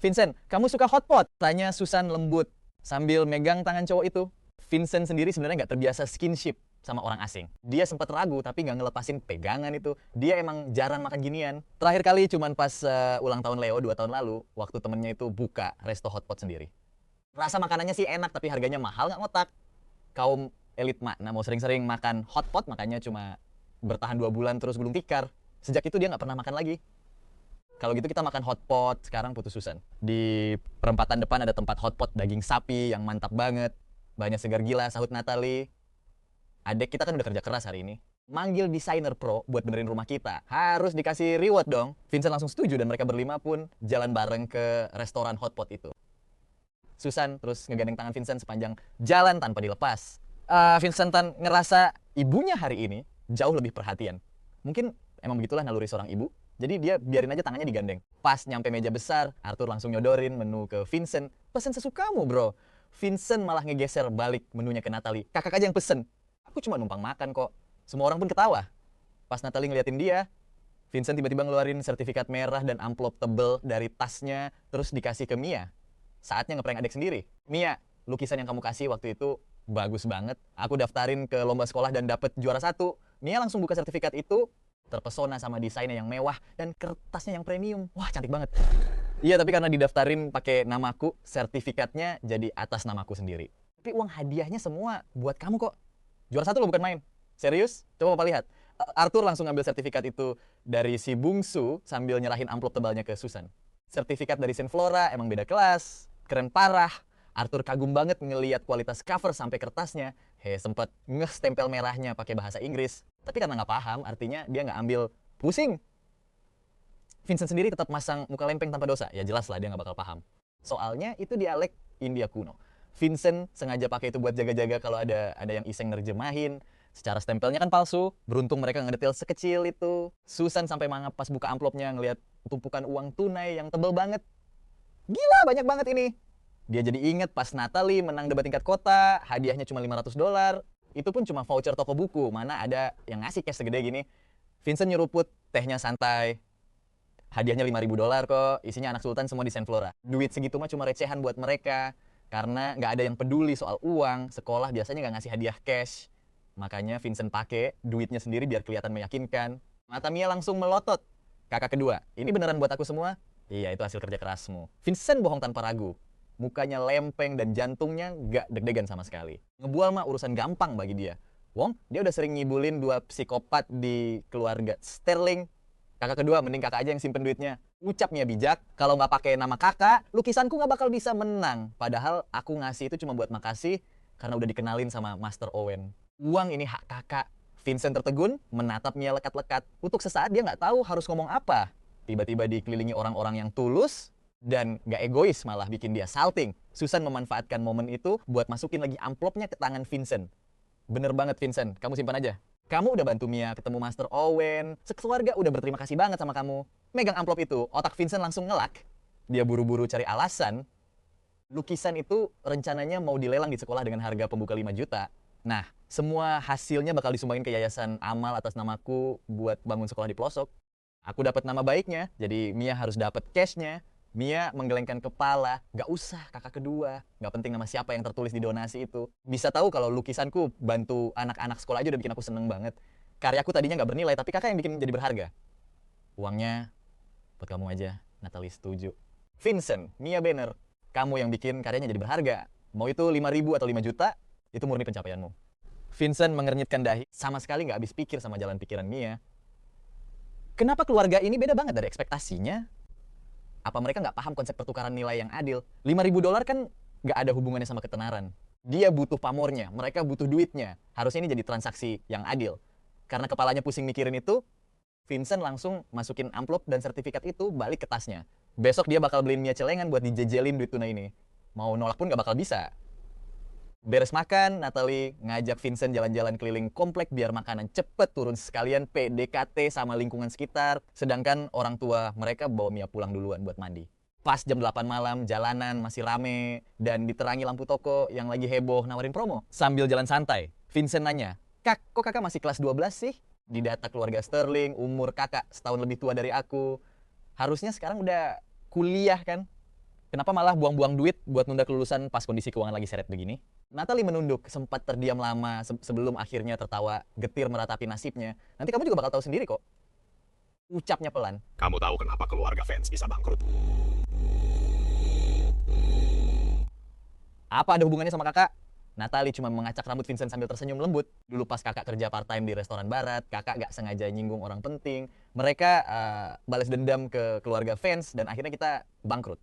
Vincent, kamu suka hotpot? Tanya Susan lembut sambil megang tangan cowok itu. Vincent sendiri sebenarnya nggak terbiasa skinship sama orang asing. Dia sempat ragu tapi nggak ngelepasin pegangan itu. Dia emang jarang makan ginian. Terakhir kali cuman pas ulang tahun Leo 2 tahun lalu, waktu temennya itu buka resto hotpot sendiri. Rasa makanannya sih enak tapi harganya mahal nggak ngotak. Kaum elit makna mau sering-sering makan hotpot makanya cuma bertahan 2 bulan terus gulung tikar. Sejak itu dia nggak pernah makan lagi. Kalau gitu kita makan hotpot, sekarang putusan. Di perempatan depan ada tempat hotpot daging sapi yang mantap banget. Banyak segar gila, sahut Natalie. Adek kita kan udah kerja keras hari ini. Manggil desainer pro buat benerin rumah kita. Harus dikasih reward dong. Vincent langsung setuju dan mereka berlima pun jalan bareng ke restoran hotpot itu. Susan terus ngegandeng tangan Vincent sepanjang jalan tanpa dilepas. Vincent ngerasa ibunya hari ini jauh lebih perhatian. Mungkin emang begitulah naluri seorang ibu. Jadi dia biarin aja tangannya digandeng. Pas nyampe meja besar, Arthur langsung nyodorin menu ke Vincent. Pesen sesukamu bro. Vincent malah ngegeser balik menunya ke Natalie. Kakak aja yang pesen. Aku cuma numpang makan kok. Semua orang pun ketawa. Pas Natalie ngeliatin dia, Vincent tiba-tiba ngeluarin sertifikat merah dan amplop tebel dari tasnya, terus dikasih ke Mia. Saatnya ngeprank adik sendiri. Mia, lukisan yang kamu kasih waktu itu bagus banget. Aku daftarin ke lomba sekolah dan dapet juara 1. Mia langsung buka sertifikat itu, terpesona sama desainnya yang mewah dan kertasnya yang premium. Wah, cantik banget. Iya, tapi karena didaftarin pakai namaku, sertifikatnya jadi atas namaku sendiri. Tapi uang hadiahnya semua buat kamu kok. Juara 1 lo bukan main. Serius? Coba Papa lihat. Arthur langsung ngambil sertifikat itu dari si bungsu sambil nyerahin amplop tebalnya ke Susan. Sertifikat dari Saint Flora emang beda kelas. Keren parah. Arthur kagum banget ngelihat kualitas cover sampai kertasnya. Sempet nge-stempel merahnya pakai bahasa Inggris. Tapi karena nggak paham, artinya dia nggak ambil pusing. Vincent sendiri tetap masang muka lempeng tanpa dosa. Ya jelas lah dia nggak bakal paham. Soalnya itu dialek India kuno. Vincent sengaja pakai itu buat jaga-jaga kalau ada yang iseng nerjemahin. Secara stempelnya kan palsu. Beruntung mereka ngedetail sekecil itu. Susan sampai mangap pas buka amplopnya ngelihat tumpukan uang tunai yang tebel banget. Gila, banyak banget ini. Dia jadi inget pas Natalie menang debat tingkat kota, hadiahnya cuma $500. Itu pun cuma voucher toko buku, mana ada yang ngasih cash segede gini. Vincent nyeruput, tehnya santai. Hadiahnya $5.000 kok, isinya anak sultan semua di Saint Flora. Duit segitu mah cuma recehan buat mereka. Karena nggak ada yang peduli soal uang, sekolah biasanya nggak ngasih hadiah cash. Makanya Vincent pakai duitnya sendiri biar kelihatan meyakinkan. Mata Mia langsung melotot. Kakak kedua, ini beneran buat aku semua? Iya, itu hasil kerja kerasmu. Vincent bohong tanpa ragu. Mukanya lempeng dan jantungnya nggak deg-degan sama sekali. Ngebual mah urusan gampang bagi dia. Wong, dia udah sering ngibulin 2 psikopat di keluarga Sterling. Kakak kedua, mending kakak aja yang simpen duitnya. Ucapnya bijak, kalau nggak pakai nama kakak, lukisanku nggak bakal bisa menang. Padahal aku ngasih itu cuma buat makasih, karena udah dikenalin sama Master Owen. Uang ini hak kakak. Vincent tertegun, menatap Mia lekat-lekat. Untuk sesaat dia nggak tahu harus ngomong apa. Tiba-tiba dikelilingi orang-orang yang tulus, dan nggak egois malah bikin dia salting. Susan memanfaatkan momen itu buat masukin lagi amplopnya ke tangan Vincent. Bener banget Vincent, kamu simpan aja. Kamu udah bantu Mia ketemu Master Owen, sekeluarga udah berterima kasih banget sama kamu. Megang amplop itu, otak Vincent langsung ngelak. Dia buru-buru cari alasan. Lukisan itu rencananya mau dilelang di sekolah dengan harga pembuka 5 juta. Nah, semua hasilnya bakal disumbangin ke yayasan amal atas namaku buat bangun sekolah di pelosok. Aku dapat nama baiknya, jadi Mia harus dapat cashnya. Mia menggelengkan kepala, gak usah kakak kedua, gak penting nama siapa yang tertulis di donasi itu. Bisa tahu kalau lukisanku bantu anak-anak sekolah aja udah bikin aku seneng banget. Karyaku tadinya gak bernilai, tapi kakak yang bikin jadi berharga. Uangnya buat kamu aja, Natalie setuju. Vincent, Mia Banner, kamu yang bikin karyanya jadi berharga. Mau itu 5.000 atau 5 juta, itu murni pencapaianmu. Vincent mengernyitkan dahi, sama sekali gak habis pikir sama jalan pikiran Mia. Kenapa keluarga ini beda banget dari ekspektasinya? Apa mereka nggak paham konsep pertukaran nilai yang adil? $5.000 kan nggak ada hubungannya sama ketenaran. Dia butuh pamornya, mereka butuh duitnya. Harusnya ini jadi transaksi yang adil. Karena kepalanya pusing mikirin itu, Vincent langsung masukin amplop dan sertifikat itu balik ke tasnya. Besok dia bakal beliin Mia celengan buat dijejelin duit tunai ini. Mau nolak pun nggak bakal bisa. Beres makan, Natalie ngajak Vincent jalan-jalan keliling komplek biar makanan cepet turun sekalian PDKT sama lingkungan sekitar. Sedangkan orang tua mereka bawa Mia pulang duluan buat mandi. Pas jam 8 malam, jalanan masih rame dan diterangi lampu toko yang lagi heboh nawarin promo. Sambil jalan santai, Vincent nanya, "Kak, kok kakak masih kelas 12 sih?" Di data keluarga Sterling, umur kakak setahun lebih tua dari aku. Harusnya sekarang udah kuliah kan? Kenapa malah buang-buang duit buat nunda kelulusan pas kondisi keuangan lagi seret begini? Natalie menunduk, sempat terdiam lama sebelum akhirnya tertawa getir meratapi nasibnya. Nanti kamu juga bakal tahu sendiri kok. Ucapnya pelan. Kamu tahu kenapa keluarga Vance bisa bangkrut? Apa ada hubungannya sama kakak? Natalie cuma mengacak rambut Vincent sambil tersenyum lembut. Dulu pas kakak kerja part-time di restoran barat, kakak gak sengaja nyinggung orang penting. Mereka balas dendam ke keluarga Vance dan akhirnya kita bangkrut.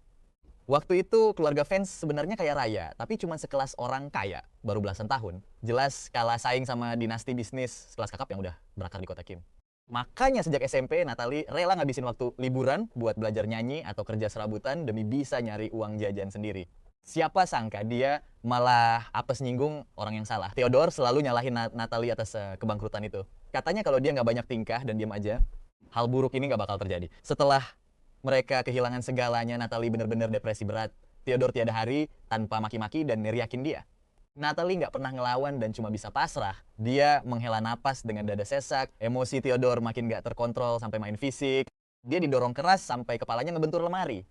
Waktu itu keluarga Vance sebenarnya kaya raya, tapi cuma sekelas orang kaya, baru belasan tahun. Jelas kalah saing sama dinasti bisnis sekelas kakap yang udah berakar di kota Kim. Makanya sejak SMP, Natalie rela ngabisin waktu liburan buat belajar nyanyi atau kerja serabutan demi bisa nyari uang jajan sendiri. Siapa sangka dia malah apes nyinggung orang yang salah. Theodore selalu nyalahin Natalie atas kebangkrutan itu. Katanya kalau dia nggak banyak tingkah dan diam aja, hal buruk ini nggak bakal terjadi. Setelah mereka kehilangan segalanya, Natalie benar-benar depresi berat. Theodore tiada hari tanpa maki-maki dan neriakin dia. Natalie nggak pernah ngelawan dan cuma bisa pasrah. Dia menghela napas dengan dada sesak. Emosi Theodore makin nggak terkontrol sampai main fisik. Dia didorong keras sampai kepalanya ngebentur lemari.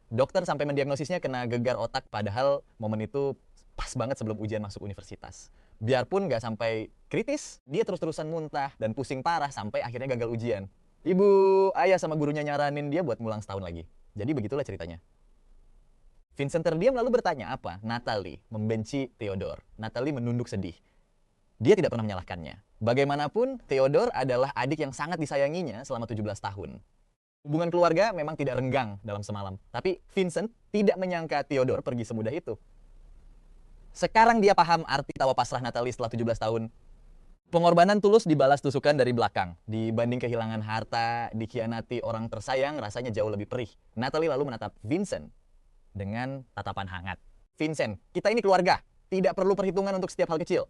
Dokter sampai mendiagnosisnya kena gegar otak, padahal momen itu pas banget sebelum ujian masuk universitas. Biarpun nggak sampai kritis, dia terus-terusan muntah dan pusing parah sampai akhirnya gagal ujian. Ibu, ayah sama gurunya nyaranin dia buat ngulang setahun lagi. Jadi begitulah ceritanya. Vincent terdiam lalu bertanya apa? Natalie membenci Theodore. Natalie menunduk sedih. Dia tidak pernah menyalahkannya. Bagaimanapun, Theodore adalah adik yang sangat disayanginya selama 17 tahun. Hubungan keluarga memang tidak renggang dalam semalam. Tapi Vincent tidak menyangka Theodore pergi semudah itu. Sekarang dia paham arti tawa pasrah Natalie setelah 17 tahun. Pengorbanan tulus dibalas tusukan dari belakang. Dibanding kehilangan harta, dikhianati orang tersayang, rasanya jauh lebih perih. Natalie lalu menatap Vincent dengan tatapan hangat. Vincent, kita ini keluarga. Tidak perlu perhitungan untuk setiap hal kecil.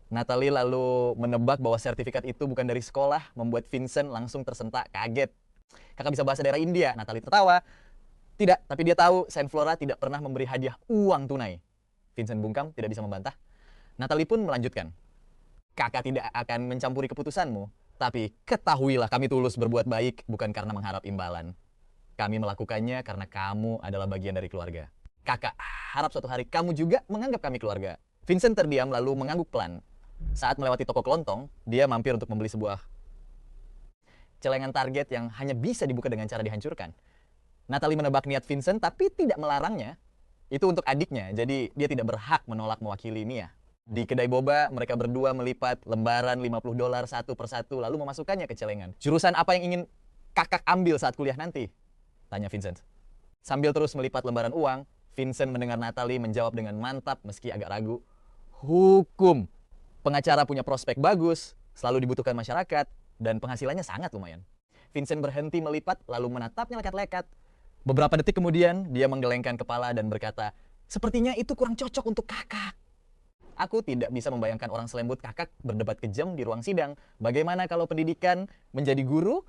Natalie lalu menebak bahwa sertifikat itu bukan dari sekolah, membuat Vincent langsung tersentak kaget. Kakak bisa bahasa daerah India. Natalie tertawa. Tidak, tapi dia tahu Saint Flora tidak pernah memberi hadiah uang tunai. Vincent bungkam, tidak bisa membantah. Natalie pun melanjutkan. Kakak tidak akan mencampuri keputusanmu, tapi ketahuilah kami tulus berbuat baik bukan karena mengharap imbalan. Kami melakukannya karena kamu adalah bagian dari keluarga. Kakak harap suatu hari kamu juga menganggap kami keluarga. Vincent terdiam lalu mengangguk pelan. Saat melewati toko kelontong, dia mampir untuk membeli sebuah celengan target yang hanya bisa dibuka dengan cara dihancurkan. Natalie menebak niat Vincent tapi tidak melarangnya. Itu untuk adiknya, jadi dia tidak berhak menolak mewakili Mia. Di kedai boba, mereka berdua melipat lembaran $50 satu persatu lalu memasukkannya ke celengan. Jurusan apa yang ingin kakak ambil saat kuliah nanti? Tanya Vincent. Sambil terus melipat lembaran uang, Vincent mendengar Natalie menjawab dengan mantap meski agak ragu. Hukum. Pengacara punya prospek bagus, selalu dibutuhkan masyarakat, dan penghasilannya sangat lumayan. Vincent berhenti melipat lalu menatapnya lekat-lekat. Beberapa detik kemudian, dia menggelengkan kepala dan berkata, sepertinya itu kurang cocok untuk kakak. Aku tidak bisa membayangkan orang selembut kakak berdebat kejam di ruang sidang. Bagaimana kalau pendidikan menjadi guru?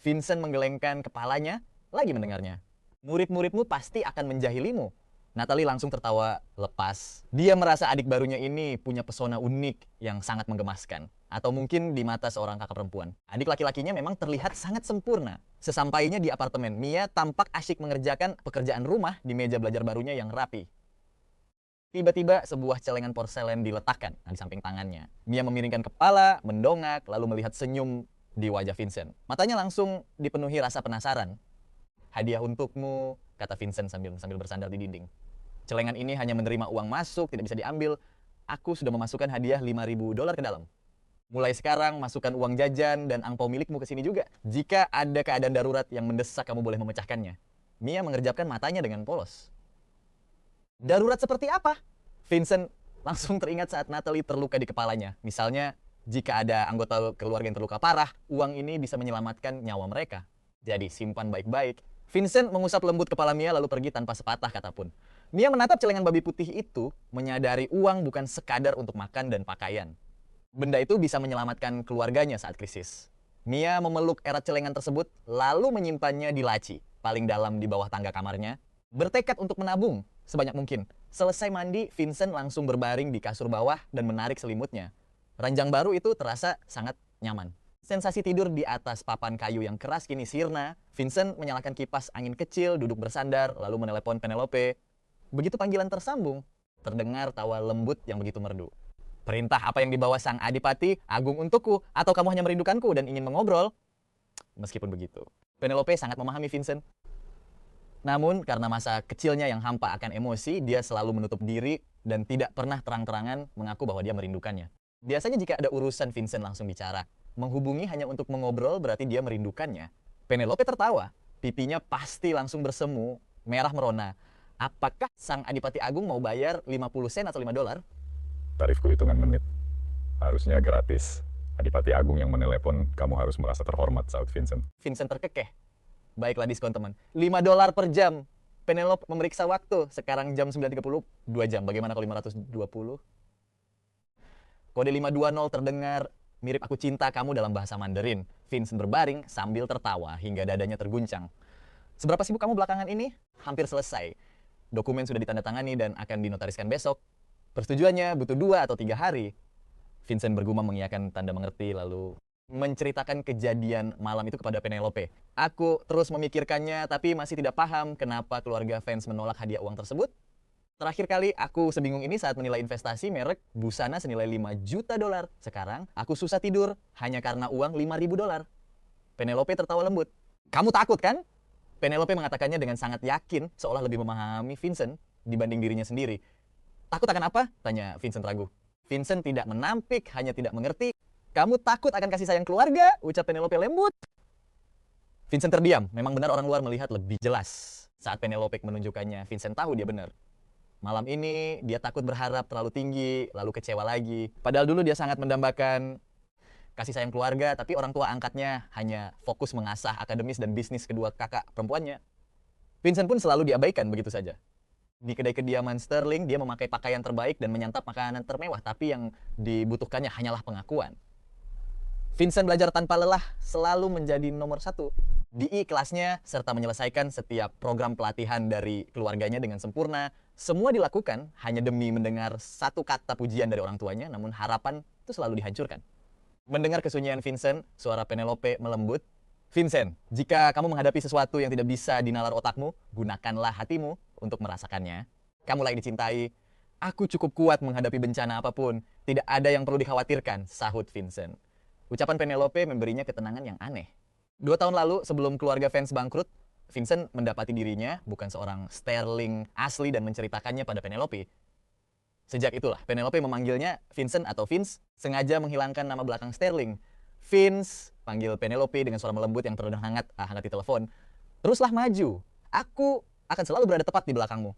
Vincent menggelengkan kepalanya, lagi mendengarnya. Murid-muridmu pasti akan menjahilimu. Natalie langsung tertawa lepas. Dia merasa adik barunya ini punya pesona unik yang sangat menggemaskan. Atau mungkin di mata seorang kakak perempuan. Adik laki-lakinya memang terlihat sangat sempurna. Sesampainya di apartemen, Mia tampak asyik mengerjakan pekerjaan rumah di meja belajar barunya yang rapi. Tiba-tiba sebuah celengan porselen diletakkan di samping tangannya. Mia memiringkan kepala, mendongak, lalu melihat senyum di wajah Vincent. Matanya langsung dipenuhi rasa penasaran. Hadiah untukmu, kata Vincent sambil bersandar di dinding. Celengan ini hanya menerima uang masuk, tidak bisa diambil. Aku sudah memasukkan hadiah $5.000 ke dalam. Mulai sekarang, masukkan uang jajan dan angpau milikmu ke sini juga. Jika ada keadaan darurat yang mendesak, kamu boleh memecahkannya. Mia mengerjapkan matanya dengan polos. Darurat seperti apa? Vincent langsung teringat saat Natalie terluka di kepalanya. Misalnya, jika ada anggota keluarga yang terluka parah, uang ini bisa menyelamatkan nyawa mereka. Jadi, simpan baik-baik. Vincent mengusap lembut kepala Mia lalu pergi tanpa sepatah kata pun. Mia menatap celengan babi putih itu, menyadari uang bukan sekadar untuk makan dan pakaian. Benda itu bisa menyelamatkan keluarganya saat krisis. Mia memeluk erat celengan tersebut, lalu menyimpannya di laci, paling dalam di bawah tangga kamarnya. Bertekad untuk menabung sebanyak mungkin. Selesai mandi, Vincent langsung berbaring di kasur bawah dan menarik selimutnya. Ranjang baru itu terasa sangat nyaman. Sensasi tidur di atas papan kayu yang keras kini sirna. Vincent menyalakan kipas angin kecil, duduk bersandar, lalu menelepon Penelope. Begitu panggilan tersambung, terdengar tawa lembut yang begitu merdu. Perintah apa yang dibawa sang Adipati Agung untukku, atau kamu hanya merindukanku dan ingin mengobrol? Meskipun begitu, Penelope sangat memahami Vincent. Namun, karena masa kecilnya yang hampa akan emosi, dia selalu menutup diri dan tidak pernah terang-terangan mengaku bahwa dia merindukannya. Biasanya jika ada urusan, Vincent langsung bicara. Menghubungi hanya untuk mengobrol berarti dia merindukannya. Penelope tertawa. Pipinya pasti langsung bersemu, merah merona. Apakah sang Adipati Agung mau bayar 50 sen atau $5? Tarifku hitungan menit. Harusnya gratis. Adipati Agung yang menelepon, kamu harus merasa terhormat, saut Vincent. Vincent terkekeh. Baiklah diskon teman. $5 per jam. Penelope memeriksa waktu. Sekarang jam 9.30, 2 jam. Bagaimana kalau 520? Kode 520 terdengar. Mirip aku cinta kamu dalam bahasa Mandarin. Vincent berbaring sambil tertawa hingga dadanya terguncang. Seberapa sibuk kamu belakangan ini? Hampir selesai. Dokumen sudah ditandatangani dan akan dinotariskan besok. Persetujuannya butuh 2 atau 3 hari. Vincent bergumam mengiyakan tanda mengerti lalu menceritakan kejadian malam itu kepada Penelope. Aku terus memikirkannya tapi masih tidak paham kenapa keluarga Vance menolak hadiah uang tersebut. Terakhir kali aku sebingung ini saat menilai investasi merek busana senilai $5 juta. Sekarang aku susah tidur hanya karena uang $5.000. Penelope tertawa lembut. Kamu takut kan? Penelope mengatakannya dengan sangat yakin seolah lebih memahami Vincent dibanding dirinya sendiri. Takut akan apa? Tanya Vincent ragu. Vincent tidak menampik, hanya tidak mengerti. Kamu takut akan kasih sayang keluarga? Ucap Penelope lembut. Vincent terdiam. Memang benar orang luar melihat lebih jelas. Saat Penelope menunjukkannya, Vincent tahu dia benar. Malam ini dia takut berharap terlalu tinggi, lalu kecewa lagi. Padahal dulu dia sangat mendambakan kasih sayang keluarga, tapi orang tua angkatnya hanya fokus mengasah akademis dan bisnis kedua kakak perempuannya. Vincent pun selalu diabaikan begitu saja. Di kedai kediaman Sterling, dia memakai pakaian terbaik dan menyantap makanan termewah, tapi yang dibutuhkannya hanyalah pengakuan. Vincent belajar tanpa lelah, selalu menjadi nomor 1 di kelasnya, serta menyelesaikan setiap program pelatihan dari keluarganya dengan sempurna. Semua dilakukan hanya demi mendengar satu kata pujian dari orang tuanya, namun harapan itu selalu dihancurkan. Mendengar kesunyian Vincent, suara Penelope melembut. Vincent, jika kamu menghadapi sesuatu yang tidak bisa dinalar otakmu, gunakanlah hatimu untuk merasakannya. Kamu layak dicintai. Aku cukup kuat menghadapi bencana apapun. Tidak ada yang perlu dikhawatirkan, sahut Vincent. Ucapan Penelope memberinya ketenangan yang aneh. 2 tahun lalu, sebelum keluarga Vance bangkrut, Vincent mendapati dirinya bukan seorang Sterling asli dan menceritakannya pada Penelope. Sejak itulah, Penelope memanggilnya Vincent atau Vince, sengaja menghilangkan nama belakang Sterling. Vince, panggil Penelope dengan suara melembut yang terdengar hangat di telepon. Teruslah maju, aku akan selalu berada tepat di belakangmu.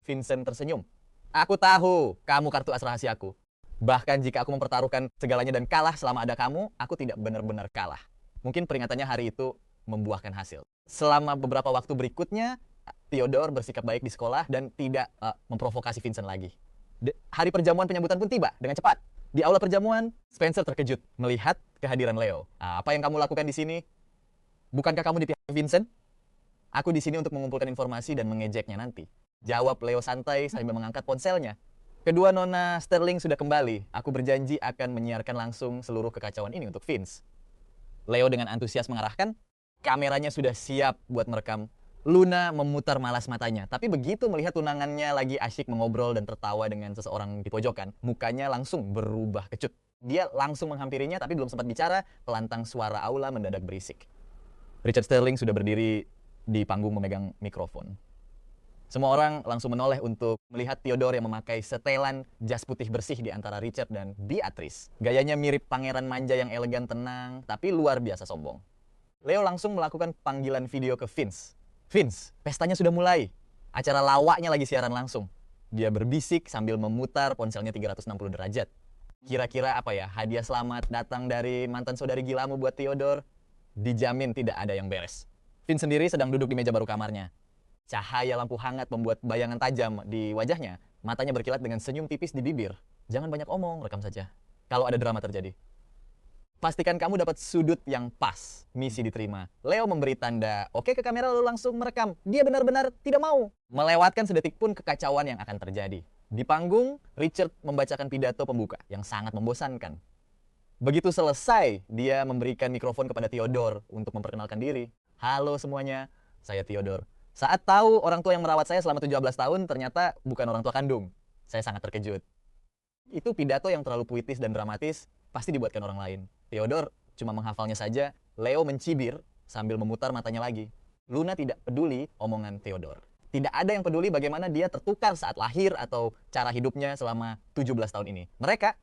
Vincent tersenyum. Aku tahu, kamu kartu as rahasiaku. Bahkan jika aku mempertaruhkan segalanya dan kalah selama ada kamu, aku tidak benar-benar kalah. Mungkin peringatannya hari itu membuahkan hasil. Selama beberapa waktu berikutnya, Theodore bersikap baik di sekolah dan tidak memprovokasi Vincent lagi. Hari perjamuan penyambutan pun tiba dengan cepat. Di aula perjamuan, Spencer terkejut melihat kehadiran Leo. Apa yang kamu lakukan di sini? Bukankah kamu di pihak Vincent? Aku di sini untuk mengumpulkan informasi dan mengejeknya nanti. Jawab Leo santai sambil mengangkat ponselnya. Kedua nona Sterling sudah kembali. Aku berjanji akan menyiarkan langsung seluruh kekacauan ini untuk Vince. Leo dengan antusias mengarahkan. Kameranya sudah siap buat merekam. Luna memutar malas matanya. Tapi begitu melihat tunangannya lagi asyik mengobrol dan tertawa dengan seseorang di pojokan, mukanya langsung berubah kecut. Dia langsung menghampirinya tapi belum sempat bicara, pelantang suara aula mendadak berisik. Richard Sterling sudah berdiri di panggung memegang mikrofon. Semua orang langsung menoleh untuk melihat Theodore yang memakai setelan jas putih bersih di antara Richard dan Beatrice. Gayanya mirip pangeran manja yang elegan tenang, tapi luar biasa sombong. Leo langsung melakukan panggilan video ke Vince. Vince, pestanya sudah mulai. Acara lawaknya lagi siaran langsung. Dia berbisik sambil memutar ponselnya 360 derajat. Kira-kira apa ya, hadiah selamat datang dari mantan saudari gilamu buat Theodore? Dijamin tidak ada yang beres. Vince sendiri sedang duduk di meja baru kamarnya. Cahaya lampu hangat membuat bayangan tajam di wajahnya. Matanya berkilat dengan senyum tipis di bibir. Jangan banyak omong, rekam saja. Kalau ada drama terjadi. Pastikan kamu dapat sudut yang pas. Misi diterima. Leo memberi tanda oke ke kamera lalu langsung merekam. Dia benar-benar tidak mau melewatkan sedetik pun kekacauan yang akan terjadi. Di panggung, Richard membacakan pidato pembuka yang sangat membosankan. Begitu selesai, dia memberikan mikrofon kepada Theodore untuk memperkenalkan diri. Halo semuanya, saya Theodore. Saat tahu orang tua yang merawat saya selama 17 tahun ternyata bukan orang tua kandung. Saya sangat terkejut. Itu pidato yang terlalu puitis dan dramatis, pasti dibuatkan orang lain. Theodore cuma menghafalnya saja. Leo mencibir sambil memutar matanya lagi. Luna tidak peduli omongan Theodore. Tidak ada yang peduli bagaimana dia tertukar saat lahir atau cara hidupnya selama 17 tahun ini. Mereka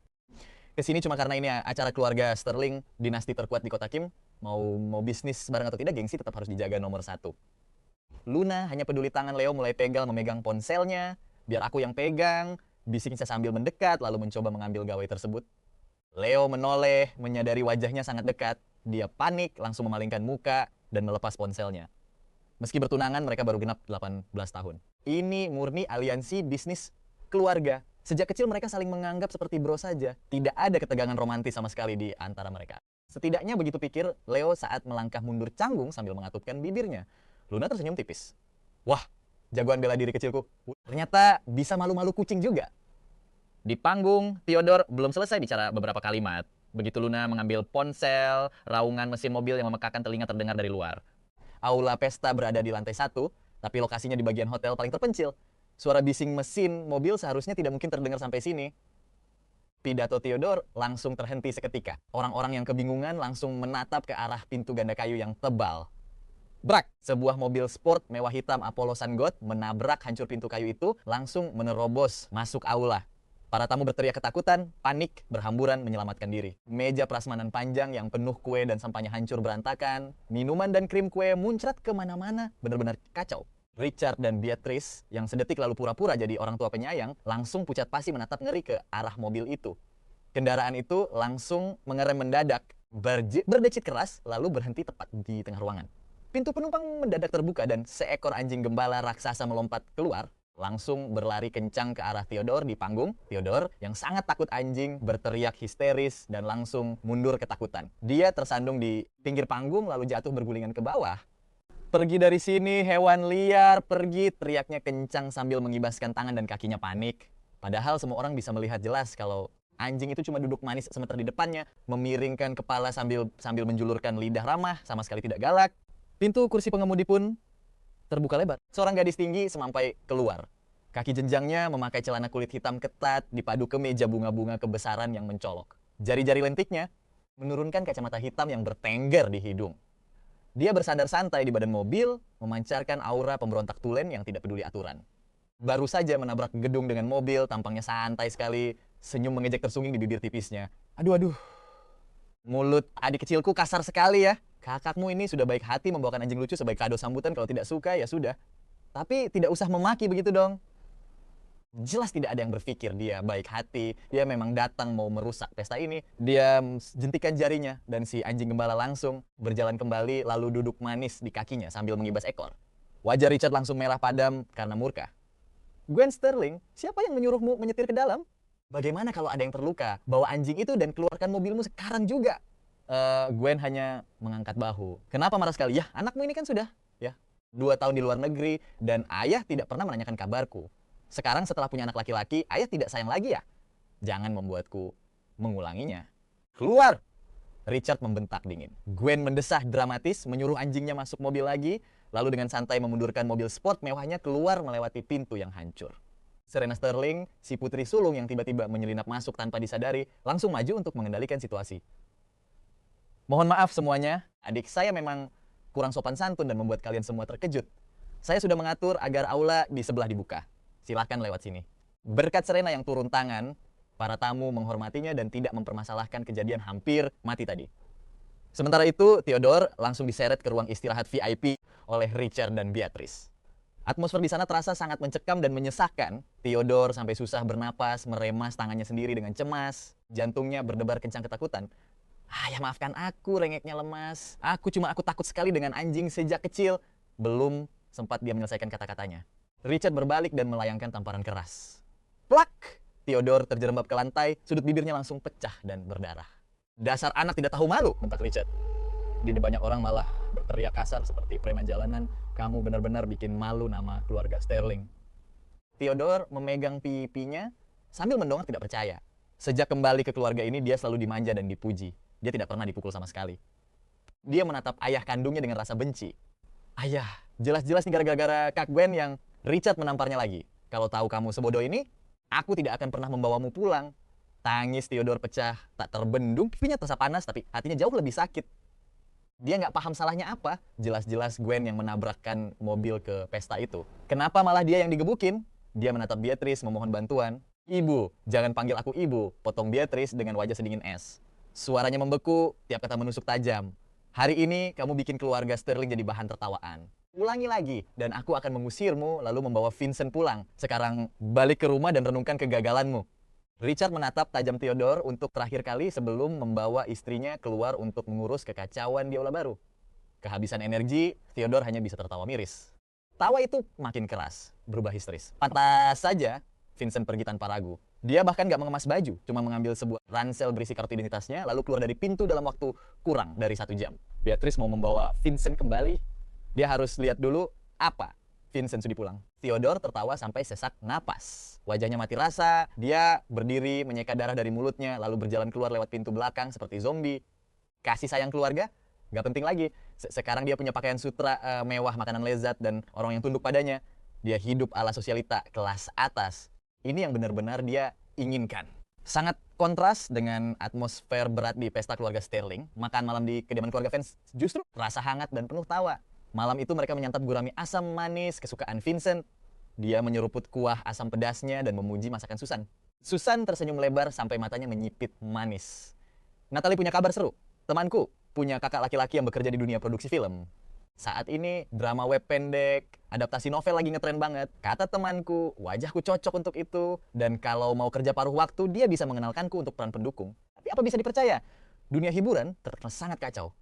kesini cuma karena ini acara keluarga Sterling, dinasti terkuat di kota Kim. Mau bisnis bareng atau tidak, gengsi tetap harus dijaga nomor 1. Luna hanya peduli tangan Leo mulai memegang ponselnya. Biar aku yang pegang, bisiknya sambil mendekat lalu mencoba mengambil gawai tersebut. Leo menoleh, menyadari wajahnya sangat dekat. Dia panik, langsung memalingkan muka dan melepas ponselnya. Meski bertunangan, mereka baru genap 18 tahun. Ini murni aliansi bisnis keluarga. Sejak kecil mereka saling menganggap seperti bro saja. Tidak ada ketegangan romantis sama sekali di antara mereka. Setidaknya begitu pikir Leo saat melangkah mundur canggung sambil mengatupkan bibirnya. Luna tersenyum tipis. Wah, jagoan bela diri kecilku. Ternyata bisa malu-malu kucing juga. Di panggung, Theodore belum selesai bicara beberapa kalimat. Begitu Luna mengambil ponsel, raungan mesin mobil yang memekakan telinga terdengar dari luar. Aula pesta berada di lantai 1, tapi lokasinya di bagian hotel paling terpencil. Suara bising mesin mobil seharusnya tidak mungkin terdengar sampai sini. Pidato Theodore langsung terhenti seketika. Orang-orang yang kebingungan langsung menatap ke arah pintu ganda kayu yang tebal. Brak! Sebuah mobil sport mewah hitam Apollo Sungold menabrak hancur pintu kayu itu, langsung menerobos masuk aula. Para tamu berteriak ketakutan, panik, berhamburan menyelamatkan diri. Meja prasmanan panjang yang penuh kue dan sampahnya hancur berantakan. Minuman dan krim kue muncrat kemana-mana, benar-benar kacau. Richard dan Beatrice, yang sedetik lalu pura-pura jadi orang tua penyayang, langsung pucat pasi menatap ngeri ke arah mobil itu. Kendaraan itu langsung mengerem mendadak, berdecit keras, lalu berhenti tepat di tengah ruangan. Pintu penumpang mendadak terbuka dan seekor anjing gembala raksasa melompat keluar, langsung berlari kencang ke arah Theodore di panggung. Theodore, yang sangat takut anjing, berteriak histeris dan langsung mundur ketakutan. Dia tersandung di pinggir panggung lalu jatuh bergulingan ke bawah. Pergi dari sini, hewan liar, pergi, teriaknya kencang sambil mengibaskan tangan dan kakinya panik. Padahal semua orang bisa melihat jelas kalau anjing itu cuma duduk manis semeter di depannya, memiringkan kepala sambil menjulurkan lidah ramah, sama sekali tidak galak. Pintu kursi pengemudi pun terbuka lebar. Seorang gadis tinggi semampai keluar. Kaki jenjangnya memakai celana kulit hitam ketat, dipadu kemeja bunga-bunga kebesaran yang mencolok. Jari-jari lentiknya menurunkan kacamata hitam yang bertengger di hidung. Dia bersandar santai di badan mobil, memancarkan aura pemberontak tulen yang tidak peduli aturan. Baru saja menabrak gedung dengan mobil, tampangnya santai sekali, senyum mengejek tersungging di bibir tipisnya. Aduh. Mulut adik kecilku kasar sekali ya. Kakakmu ini sudah baik hati membawakan anjing lucu sebagai kado sambutan, kalau tidak suka ya sudah. Tapi tidak usah memaki begitu dong. Jelas tidak ada yang berpikir dia baik hati, dia memang datang mau merusak pesta ini. Dia jentikan jarinya dan si anjing gembala langsung berjalan kembali lalu duduk manis di kakinya sambil mengibas ekor. Wajah Richard langsung merah padam karena murka. Gwen Sterling, siapa yang menyuruhmu menyetir ke dalam? Bagaimana kalau ada yang terluka? Bawa anjing itu dan keluarkan mobilmu sekarang juga. Gwen hanya mengangkat bahu. Kenapa marah sekali? Ya, anakmu ini kan sudah 2 tahun di luar negeri dan ayah tidak pernah menanyakan kabarku. Sekarang setelah punya anak laki-laki, ayah tidak sayang lagi ya? Jangan membuatku mengulanginya. Keluar! Richard membentak dingin. Gwen mendesah dramatis, menyuruh anjingnya masuk mobil lagi, lalu dengan santai memundurkan mobil sport mewahnya keluar melewati pintu yang hancur. Serena Sterling, si putri sulung yang tiba-tiba menyelinap masuk tanpa disadari, langsung maju untuk mengendalikan situasi. Mohon maaf semuanya, adik saya memang kurang sopan santun dan membuat kalian semua terkejut. Saya sudah mengatur agar aula di sebelah dibuka. Silahkan lewat sini. Berkat Serena yang turun tangan, para tamu menghormatinya dan tidak mempermasalahkan kejadian hampir mati tadi. Sementara itu, Theodore langsung diseret ke ruang istirahat VIP oleh Richard dan Beatrice. Atmosfer di sana terasa sangat mencekam dan menyesakkan. Theodore sampai susah bernapas, meremas tangannya sendiri dengan cemas. Jantungnya berdebar kencang ketakutan. Ya maafkan aku, rengeknya lemas. Aku takut sekali dengan anjing sejak kecil. Belum sempat dia menyelesaikan kata-katanya. Richard berbalik dan melayangkan tamparan keras. Plak! Theodore terjerembab ke lantai, sudut bibirnya langsung pecah dan berdarah. Dasar anak tidak tahu malu, bentak Richard. Di banyak orang malah berteriak kasar seperti preman jalanan. Kamu benar-benar bikin malu nama keluarga Sterling. Theodore memegang pipinya sambil mendongak tidak percaya. Sejak kembali ke keluarga ini, dia selalu dimanja dan dipuji. Dia tidak pernah dipukul sama sekali. Dia menatap ayah kandungnya dengan rasa benci. Ayah, jelas-jelas nih gara-gara Kak Gwen yang Richard menamparnya lagi. Kalau tahu kamu sebodoh ini, aku tidak akan pernah membawamu pulang. Tangis Theodore pecah, tak terbendung, pipinya terasa panas, tapi hatinya jauh lebih sakit. Dia nggak paham salahnya apa. Jelas-jelas Gwen yang menabrakkan mobil ke pesta itu. Kenapa malah dia yang digebukin? Dia menatap Beatrice memohon bantuan. Ibu, jangan panggil aku ibu, potong Beatrice dengan wajah sedingin es. Suaranya membeku, tiap kata menusuk tajam. Hari ini kamu bikin keluarga Sterling jadi bahan tertawaan. Ulangi lagi, dan aku akan mengusirmu lalu membawa Vincent pulang. Sekarang balik ke rumah dan renungkan kegagalanmu. Richard menatap tajam Theodore untuk terakhir kali sebelum membawa istrinya keluar untuk mengurus kekacauan di aula baru. Kehabisan energi, Theodore hanya bisa tertawa miris. Tawa itu makin keras, berubah histeris. Pantas saja Vincent pergi tanpa ragu. Dia bahkan nggak mengemas baju, cuma mengambil sebuah ransel berisi kartu identitasnya, lalu keluar dari pintu dalam waktu kurang dari 1 jam. Beatrice mau membawa Vincent kembali. Dia harus lihat dulu apa Vincent sudah pulang. Theodore tertawa sampai sesak napas. Wajahnya mati rasa, dia berdiri menyeka darah dari mulutnya, lalu berjalan keluar lewat pintu belakang seperti zombie. Kasih sayang keluarga? Nggak penting lagi. Sekarang dia punya pakaian sutra mewah, makanan lezat, dan orang yang tunduk padanya. Dia hidup ala sosialita, kelas atas. Ini yang benar-benar dia inginkan. Sangat kontras dengan atmosfer berat di pesta keluarga Sterling. Makan malam di kediaman keluarga Vance justru rasa hangat dan penuh tawa. Malam itu mereka menyantap gurami asam manis kesukaan Vincent. Dia menyeruput kuah asam pedasnya dan memuji masakan Susan. Susan tersenyum lebar sampai matanya menyipit manis. Natalie punya kabar seru. Temanku punya kakak laki-laki yang bekerja di dunia produksi film. Saat ini drama web pendek, adaptasi novel lagi ngetren banget. Kata temanku, wajahku cocok untuk itu. Dan kalau mau kerja paruh waktu, dia bisa mengenalkanku untuk peran pendukung. Tapi apa bisa dipercaya? Dunia hiburan terkenal sangat kacau.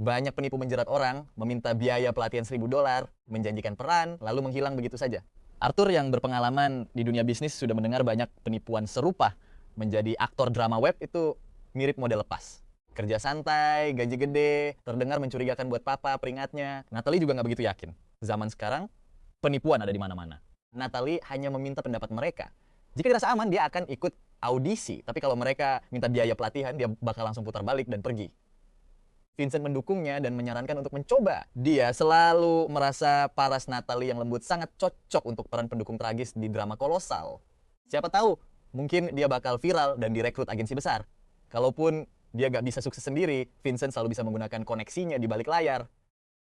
Banyak penipu menjerat orang, meminta biaya pelatihan $1.000, menjanjikan peran, lalu menghilang begitu saja. Arthur yang berpengalaman di dunia bisnis sudah mendengar banyak penipuan serupa. Menjadi aktor drama web itu mirip model lepas. Kerja santai, gaji gede, terdengar mencurigakan buat papa, peringatnya. Natalie juga nggak begitu yakin. Zaman sekarang, penipuan ada di mana-mana. Natalie hanya meminta pendapat mereka. Jika dirasa aman, dia akan ikut audisi. Tapi kalau mereka minta biaya pelatihan, dia bakal langsung putar balik dan pergi. Vincent mendukungnya dan menyarankan untuk mencoba. Dia selalu merasa paras Natalie yang lembut sangat cocok untuk peran pendukung tragis di drama kolosal. Siapa tahu, mungkin dia bakal viral dan direkrut agensi besar. Kalaupun dia gak bisa sukses sendiri, Vincent selalu bisa menggunakan koneksinya di balik layar.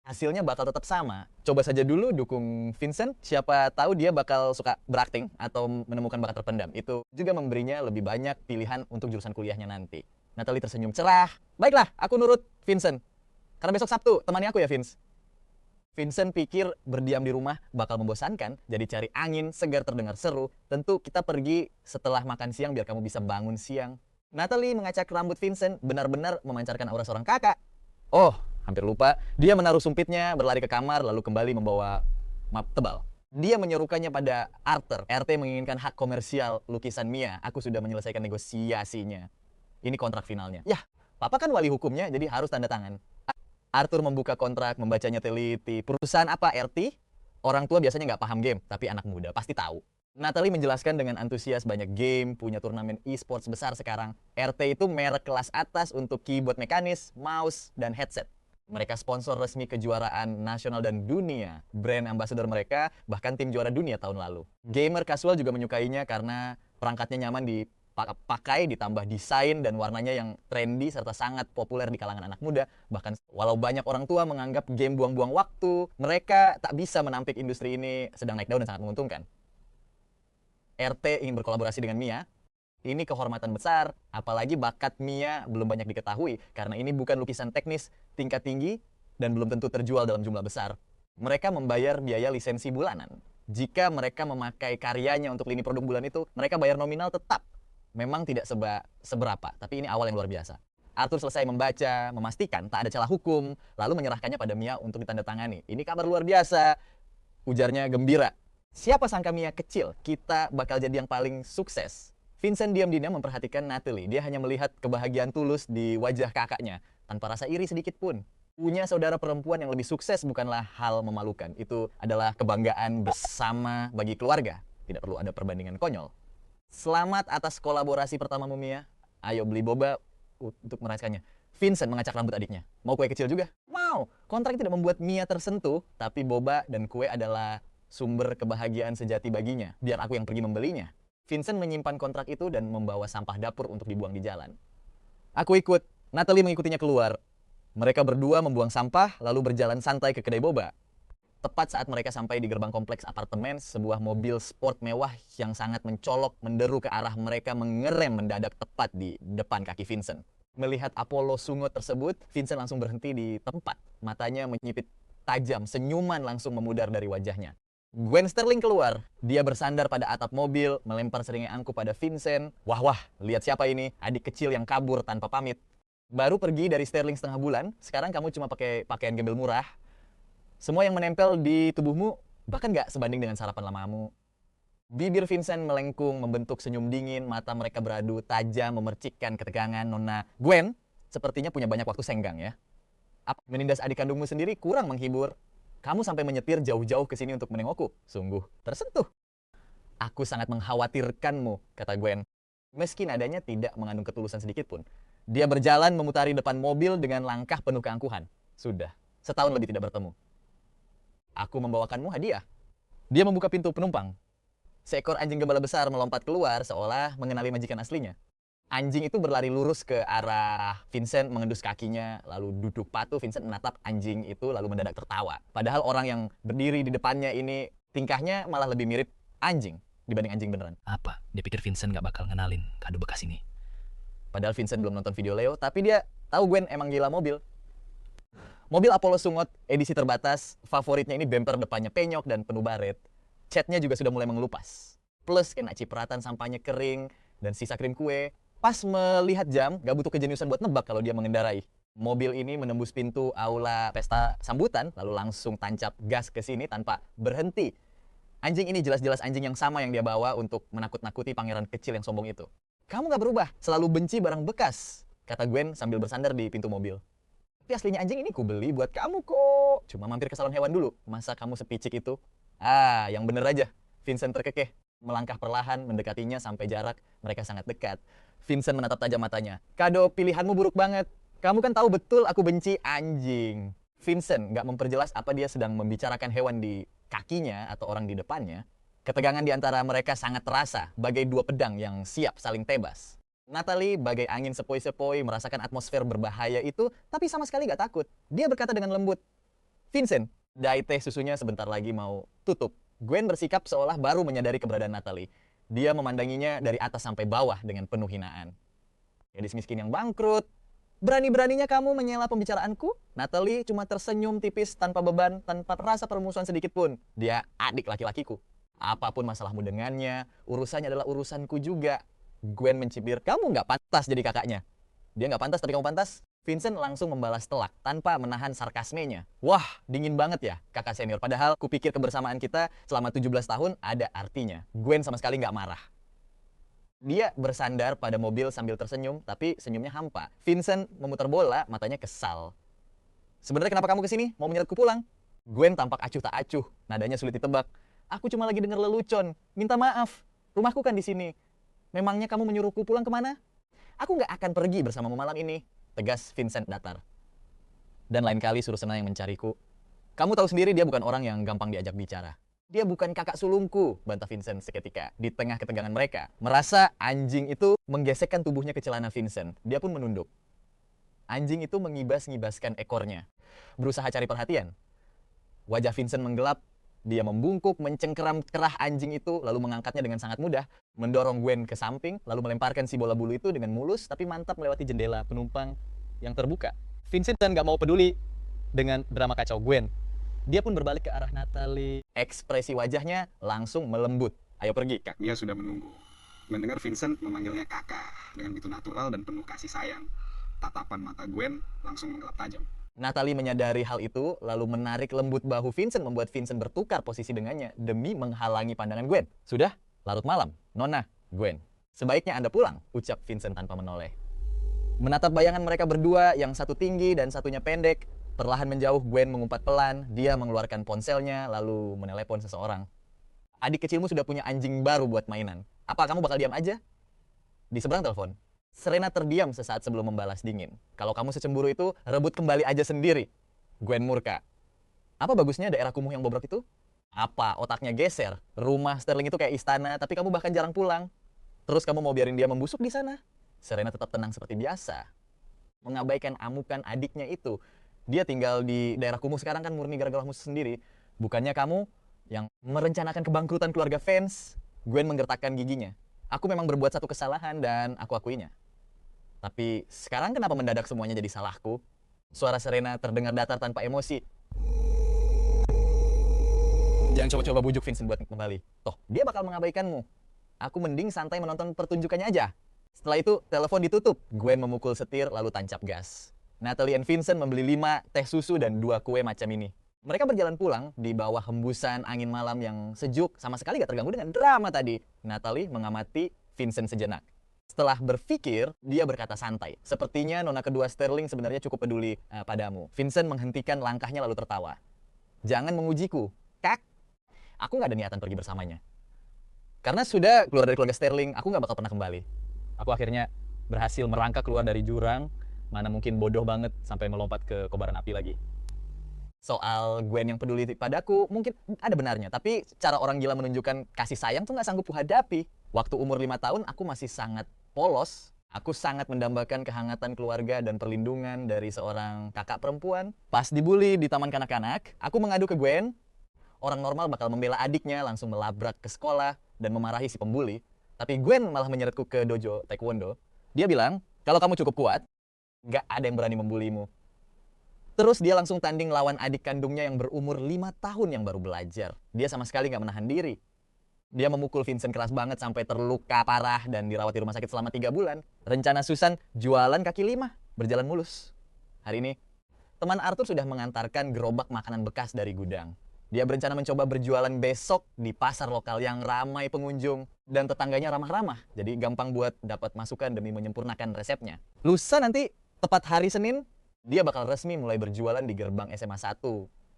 Hasilnya bakal tetap sama. Coba saja dulu dukung Vincent, siapa tahu dia bakal suka berakting atau menemukan bakat terpendam. Itu juga memberinya lebih banyak pilihan untuk jurusan kuliahnya nanti. Natalie tersenyum cerah. Baiklah, aku nurut Vincent. Karena besok Sabtu, temani aku ya Vince. Vincent pikir berdiam di rumah bakal membosankan, jadi cari angin segar terdengar seru. Tentu kita pergi setelah makan siang biar kamu bisa bangun siang. Natalie mengacak rambut Vincent, benar-benar memancarkan aura seorang kakak. Oh, hampir lupa. Dia menaruh sumpitnya, berlari ke kamar, lalu kembali membawa map tebal. Dia menyerukannya pada Arthur. RT menginginkan hak komersial lukisan Mia. Aku sudah menyelesaikan negosiasinya. Ini kontrak finalnya. Yah, papa kan wali hukumnya, jadi harus tanda tangan. Arthur membuka kontrak, membacanya teliti. Perusahaan apa, RT? Orang tua biasanya nggak paham game, tapi anak muda pasti tahu. Natalie menjelaskan dengan antusias banyak game, punya turnamen e-sports besar sekarang. RT itu merek kelas atas untuk keyboard mekanis, mouse, dan headset. Mereka sponsor resmi kejuaraan nasional dan dunia. Brand ambassador mereka bahkan tim juara dunia tahun lalu. Gamer casual juga menyukainya karena perangkatnya nyaman dipakai, ditambah desain dan warnanya yang trendy serta sangat populer di kalangan anak muda. Bahkan walau banyak orang tua menganggap game buang-buang waktu, mereka tak bisa menampik industri ini sedang naik daun dan sangat menguntungkan. RT ingin berkolaborasi dengan Mia. Ini kehormatan besar, apalagi bakat Mia belum banyak diketahui karena ini bukan lukisan teknis tingkat tinggi dan belum tentu terjual dalam jumlah besar. Mereka membayar biaya lisensi bulanan. Jika mereka memakai karyanya untuk lini produk bulan itu, mereka bayar nominal tetap. Memang tidak seberapa, tapi ini awal yang luar biasa. Arthur selesai membaca, memastikan tak ada celah hukum, lalu menyerahkannya pada Mia untuk ditandatangani. Ini kabar luar biasa, ujarnya gembira. Siapa sangka Mia kecil, kita bakal jadi yang paling sukses. Vincent diam-diam memperhatikan Natalie. Dia hanya melihat kebahagiaan tulus di wajah kakaknya, tanpa rasa iri sedikit pun. Punya saudara perempuan yang lebih sukses bukanlah hal memalukan. Itu adalah kebanggaan bersama bagi keluarga. Tidak perlu ada perbandingan konyol. Selamat atas kolaborasi pertamamu, Mia. Ayo beli boba untuk merayakannya. Vincent mengacak rambut adiknya. Mau kue kecil juga? Mau. Kontrak tidak membuat Mia tersentuh, tapi boba dan kue adalah sumber kebahagiaan sejati baginya. Biar aku yang pergi membelinya. Vincent menyimpan kontrak itu dan membawa sampah dapur untuk dibuang di jalan. Aku ikut. Natalie mengikutinya keluar. Mereka berdua membuang sampah, lalu berjalan santai ke kedai boba. Tepat saat mereka sampai di gerbang kompleks apartemen, sebuah mobil sport mewah yang sangat mencolok menderu ke arah mereka mengerem mendadak tepat di depan kaki Vincent. Melihat Apollo sungut tersebut, Vincent langsung berhenti di tempat. Matanya menyipit tajam, senyuman langsung memudar dari wajahnya. Gwen Sterling keluar. Dia bersandar pada atap mobil, melempar seringnya angku pada Vincent. Wah, lihat siapa ini? Adik kecil yang kabur tanpa pamit. Baru pergi dari Sterling setengah bulan, sekarang kamu cuma pakai pakaian gembel murah. Semua yang menempel di tubuhmu bahkan nggak sebanding dengan sarapan lamamu. Bibir Vincent melengkung, membentuk senyum dingin, mata mereka beradu tajam, memercikkan ketegangan. Nona Gwen sepertinya punya banyak waktu senggang ya. Apa menindas adik kandungmu sendiri kurang menghibur? Kamu sampai menyetir jauh-jauh ke sini untuk menengokku. Sungguh tersentuh. Aku sangat mengkhawatirkanmu, kata Gwen. Meski nadanya tidak mengandung ketulusan sedikit pun. Dia berjalan memutari depan mobil dengan langkah penuh keangkuhan. Sudah, setahun lebih tidak bertemu. Aku membawakanmu hadiah. Dia membuka pintu penumpang. Seekor anjing gembala besar melompat keluar seolah mengenali majikan aslinya. Anjing itu berlari lurus ke arah Vincent, mengendus kakinya, lalu duduk patuh. Vincent menatap anjing itu lalu mendadak tertawa. Padahal orang yang berdiri di depannya ini tingkahnya malah lebih mirip anjing dibanding anjing beneran. Apa? Dia pikir Vincent gak bakal ngenalin kado bekas ini. Padahal Vincent belum nonton video Leo, tapi dia tahu Gwen emang gila mobil. Mobil Apollo Sungot edisi terbatas, favoritnya ini bumper depannya penyok dan penuh baret. Catnya juga sudah mulai mengelupas. Plus kena cipratan sampahnya kering dan sisa krim kue. Pas melihat jam, gak butuh kejeniusan buat nebak kalau dia mengendarai. Mobil ini menembus pintu aula pesta sambutan, lalu langsung tancap gas ke sini tanpa berhenti. Anjing ini jelas-jelas anjing yang sama yang dia bawa untuk menakut-nakuti pangeran kecil yang sombong itu. Kamu gak berubah, selalu benci barang bekas, kata Gwen sambil bersandar di pintu mobil. Tapi aslinya anjing ini ku beli buat kamu kok. Cuma mampir ke salon hewan dulu. Masa kamu sepicik itu? Yang bener aja. Vincent terkekeh. Melangkah perlahan mendekatinya sampai jarak mereka sangat dekat. Vincent menatap tajam matanya. Kado pilihanmu buruk banget. Kamu kan tahu betul aku benci anjing. Vincent gak memperjelas apa dia sedang membicarakan hewan di kakinya atau orang di depannya. Ketegangan di antara mereka sangat terasa, bagai dua pedang yang siap saling tebas. Natalie bagai angin sepoi-sepoi merasakan atmosfer berbahaya itu, tapi sama sekali gak takut. Dia berkata dengan lembut, Vincent, dai teh susunya sebentar lagi mau tutup. Gwen bersikap seolah baru menyadari keberadaan Natalie. Dia memandanginya dari atas sampai bawah dengan penuh hinaan. Gadis miskin yang bangkrut. Berani-beraninya kamu menyela pembicaraanku? Natalie cuma tersenyum tipis tanpa beban, tanpa rasa permusuhan sedikit pun. Dia adik laki-lakiku. Apapun masalahmu dengannya, urusannya adalah urusanku juga. Gwen mencibir, kamu nggak pantas jadi kakaknya. Dia nggak pantas, tapi kamu pantas. Vincent langsung membalas telak, tanpa menahan sarkasmenya. Wah, dingin banget ya kakak senior. Padahal kupikir kebersamaan kita selama 17 tahun ada artinya. Gwen sama sekali nggak marah. Dia bersandar pada mobil sambil tersenyum, tapi senyumnya hampa. Vincent memutar bola, matanya kesal. Sebenarnya kenapa kamu kesini? Mau menyeretku pulang? Gwen tampak acuh tak acuh, nadanya sulit ditebak. Aku cuma lagi denger lelucon. Minta maaf. Rumahku kan di sini. Memangnya kamu menyuruhku pulang kemana? Aku nggak akan pergi bersamamu malam ini. Tegas Vincent datar. Dan lain kali suruh Senang yang mencariku. Kamu tahu sendiri dia bukan orang yang gampang diajak bicara. Dia bukan kakak sulungku, bantah Vincent seketika. Di tengah ketegangan mereka. Merasa anjing itu menggesekkan tubuhnya ke celana Vincent. Dia pun menunduk. Anjing itu mengibas-ngibaskan ekornya. Berusaha cari perhatian. Wajah Vincent menggelap. Dia membungkuk, mencengkeram kerah anjing itu, lalu mengangkatnya dengan sangat mudah, mendorong Gwen ke samping, lalu melemparkan si bola bulu itu dengan mulus, tapi mantap melewati jendela penumpang yang terbuka. Vincent nggak mau peduli dengan drama kacau Gwen. Dia pun berbalik ke arah Natalie. Ekspresi wajahnya langsung melembut. Ayo pergi, Kak. Dia sudah menunggu. Mendengar Vincent memanggilnya kakak dengan begitu natural dan penuh kasih sayang. Tatapan mata Gwen langsung menggelap tajam. Natalie menyadari hal itu, lalu menarik lembut bahu Vincent, membuat Vincent bertukar posisi dengannya demi menghalangi pandangan Gwen. Sudah, larut malam. Nona, Gwen. Sebaiknya Anda pulang, ucap Vincent tanpa menoleh. Menatap bayangan mereka berdua, yang satu tinggi dan satunya pendek, perlahan menjauh. Gwen mengumpat pelan, dia mengeluarkan ponselnya, lalu menelepon seseorang. Adik kecilmu sudah punya anjing baru buat mainan. Apa kamu bakal diam aja? Di seberang telepon, Serena terdiam sesaat sebelum membalas dingin. Kalau kamu secemburu itu, rebut kembali aja sendiri. Gwen murka. Apa bagusnya daerah kumuh yang bobrok itu? Apa otaknya geser? Rumah Sterling itu kayak istana, tapi kamu bahkan jarang pulang. Terus kamu mau biarin dia membusuk di sana? Serena tetap tenang seperti biasa. Mengabaikan amukan adiknya itu. Dia tinggal di daerah kumuh sekarang kan murni gara-gara kamu sendiri. Bukannya kamu yang merencanakan kebangkrutan keluarga fans. Gwen menggertakkan giginya. Aku memang berbuat satu kesalahan dan aku akuinya. Tapi sekarang kenapa mendadak semuanya jadi salahku? Suara Serena terdengar datar tanpa emosi. Jangan coba-coba bujuk Vincent buat kembali. Toh, dia bakal mengabaikanmu. Aku mending santai menonton pertunjukannya aja. Setelah itu, telepon ditutup. Gwen memukul setir lalu tancap gas. Natalie dan Vincent membeli 5 teh susu dan 2 kue macam ini. Mereka berjalan pulang di bawah hembusan angin malam yang sejuk, sama sekali gak terganggu dengan drama tadi. Natalie mengamati Vincent sejenak. Setelah berpikir, dia berkata santai. Sepertinya nona kedua Sterling sebenarnya cukup peduli padamu. Vincent menghentikan langkahnya lalu tertawa. Jangan mengujiku, Kak. Aku gak ada niatan pergi bersamanya. Karena sudah keluar dari keluarga Sterling, aku gak bakal pernah kembali. Aku akhirnya berhasil merangkak keluar dari jurang, mana mungkin bodoh banget sampai melompat ke kobaran api lagi. Soal Gwen yang peduli padaku, mungkin ada benarnya. Tapi cara orang gila menunjukkan kasih sayang tuh gak sanggup kuhadapi. Waktu umur 5 tahun, aku masih sangat polos. Aku sangat mendambakan kehangatan keluarga dan perlindungan dari seorang kakak perempuan. Pas dibully di taman kanak-kanak, aku mengadu ke Gwen. Orang normal bakal membela adiknya, langsung melabrak ke sekolah dan memarahi si pembuli. Tapi Gwen malah menyeretku ke dojo taekwondo. Dia bilang, kalau kamu cukup kuat, gak ada yang berani membulimu. Terus dia langsung tanding lawan adik kandungnya yang berumur 5 tahun yang baru belajar. Dia sama sekali gak menahan diri. Dia memukul Vincent keras banget sampai terluka parah dan dirawat di rumah sakit selama 3 bulan. Rencana Susan jualan kaki 5, berjalan mulus. Hari ini, teman Arthur sudah mengantarkan gerobak makanan bekas dari gudang. Dia berencana mencoba berjualan besok di pasar lokal yang ramai pengunjung dan tetangganya ramah-ramah. Jadi gampang buat dapat masukan demi menyempurnakan resepnya. Lusa nanti, tepat hari Senin, dia bakal resmi mulai berjualan di gerbang SMA 1.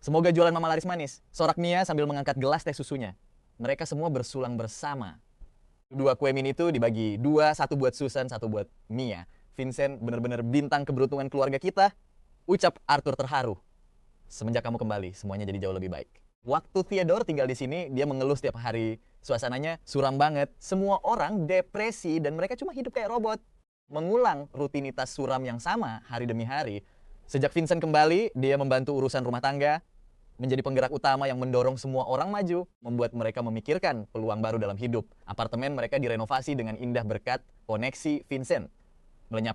Semoga jualan Mama laris manis. Sorak Mia sambil mengangkat gelas teh susunya. Mereka semua bersulang bersama. 2 kue mini itu dibagi 2, 1 buat Susan, 1 buat Mia. Vincent benar-benar bintang keberuntungan keluarga kita. Ucap Arthur terharu. Semenjak kamu kembali, semuanya jadi jauh lebih baik. Waktu Theodore tinggal di sini, dia mengeluh setiap hari. Suasananya suram banget. Semua orang depresi dan mereka cuma hidup kayak robot. Mengulang rutinitas suram yang sama hari demi hari. Sejak Vincent kembali, dia membantu urusan rumah tangga, menjadi penggerak utama yang mendorong semua orang maju, membuat mereka memikirkan peluang baru dalam hidup. Apartemen mereka direnovasi dengan indah berkat koneksi Vincent. Melenyap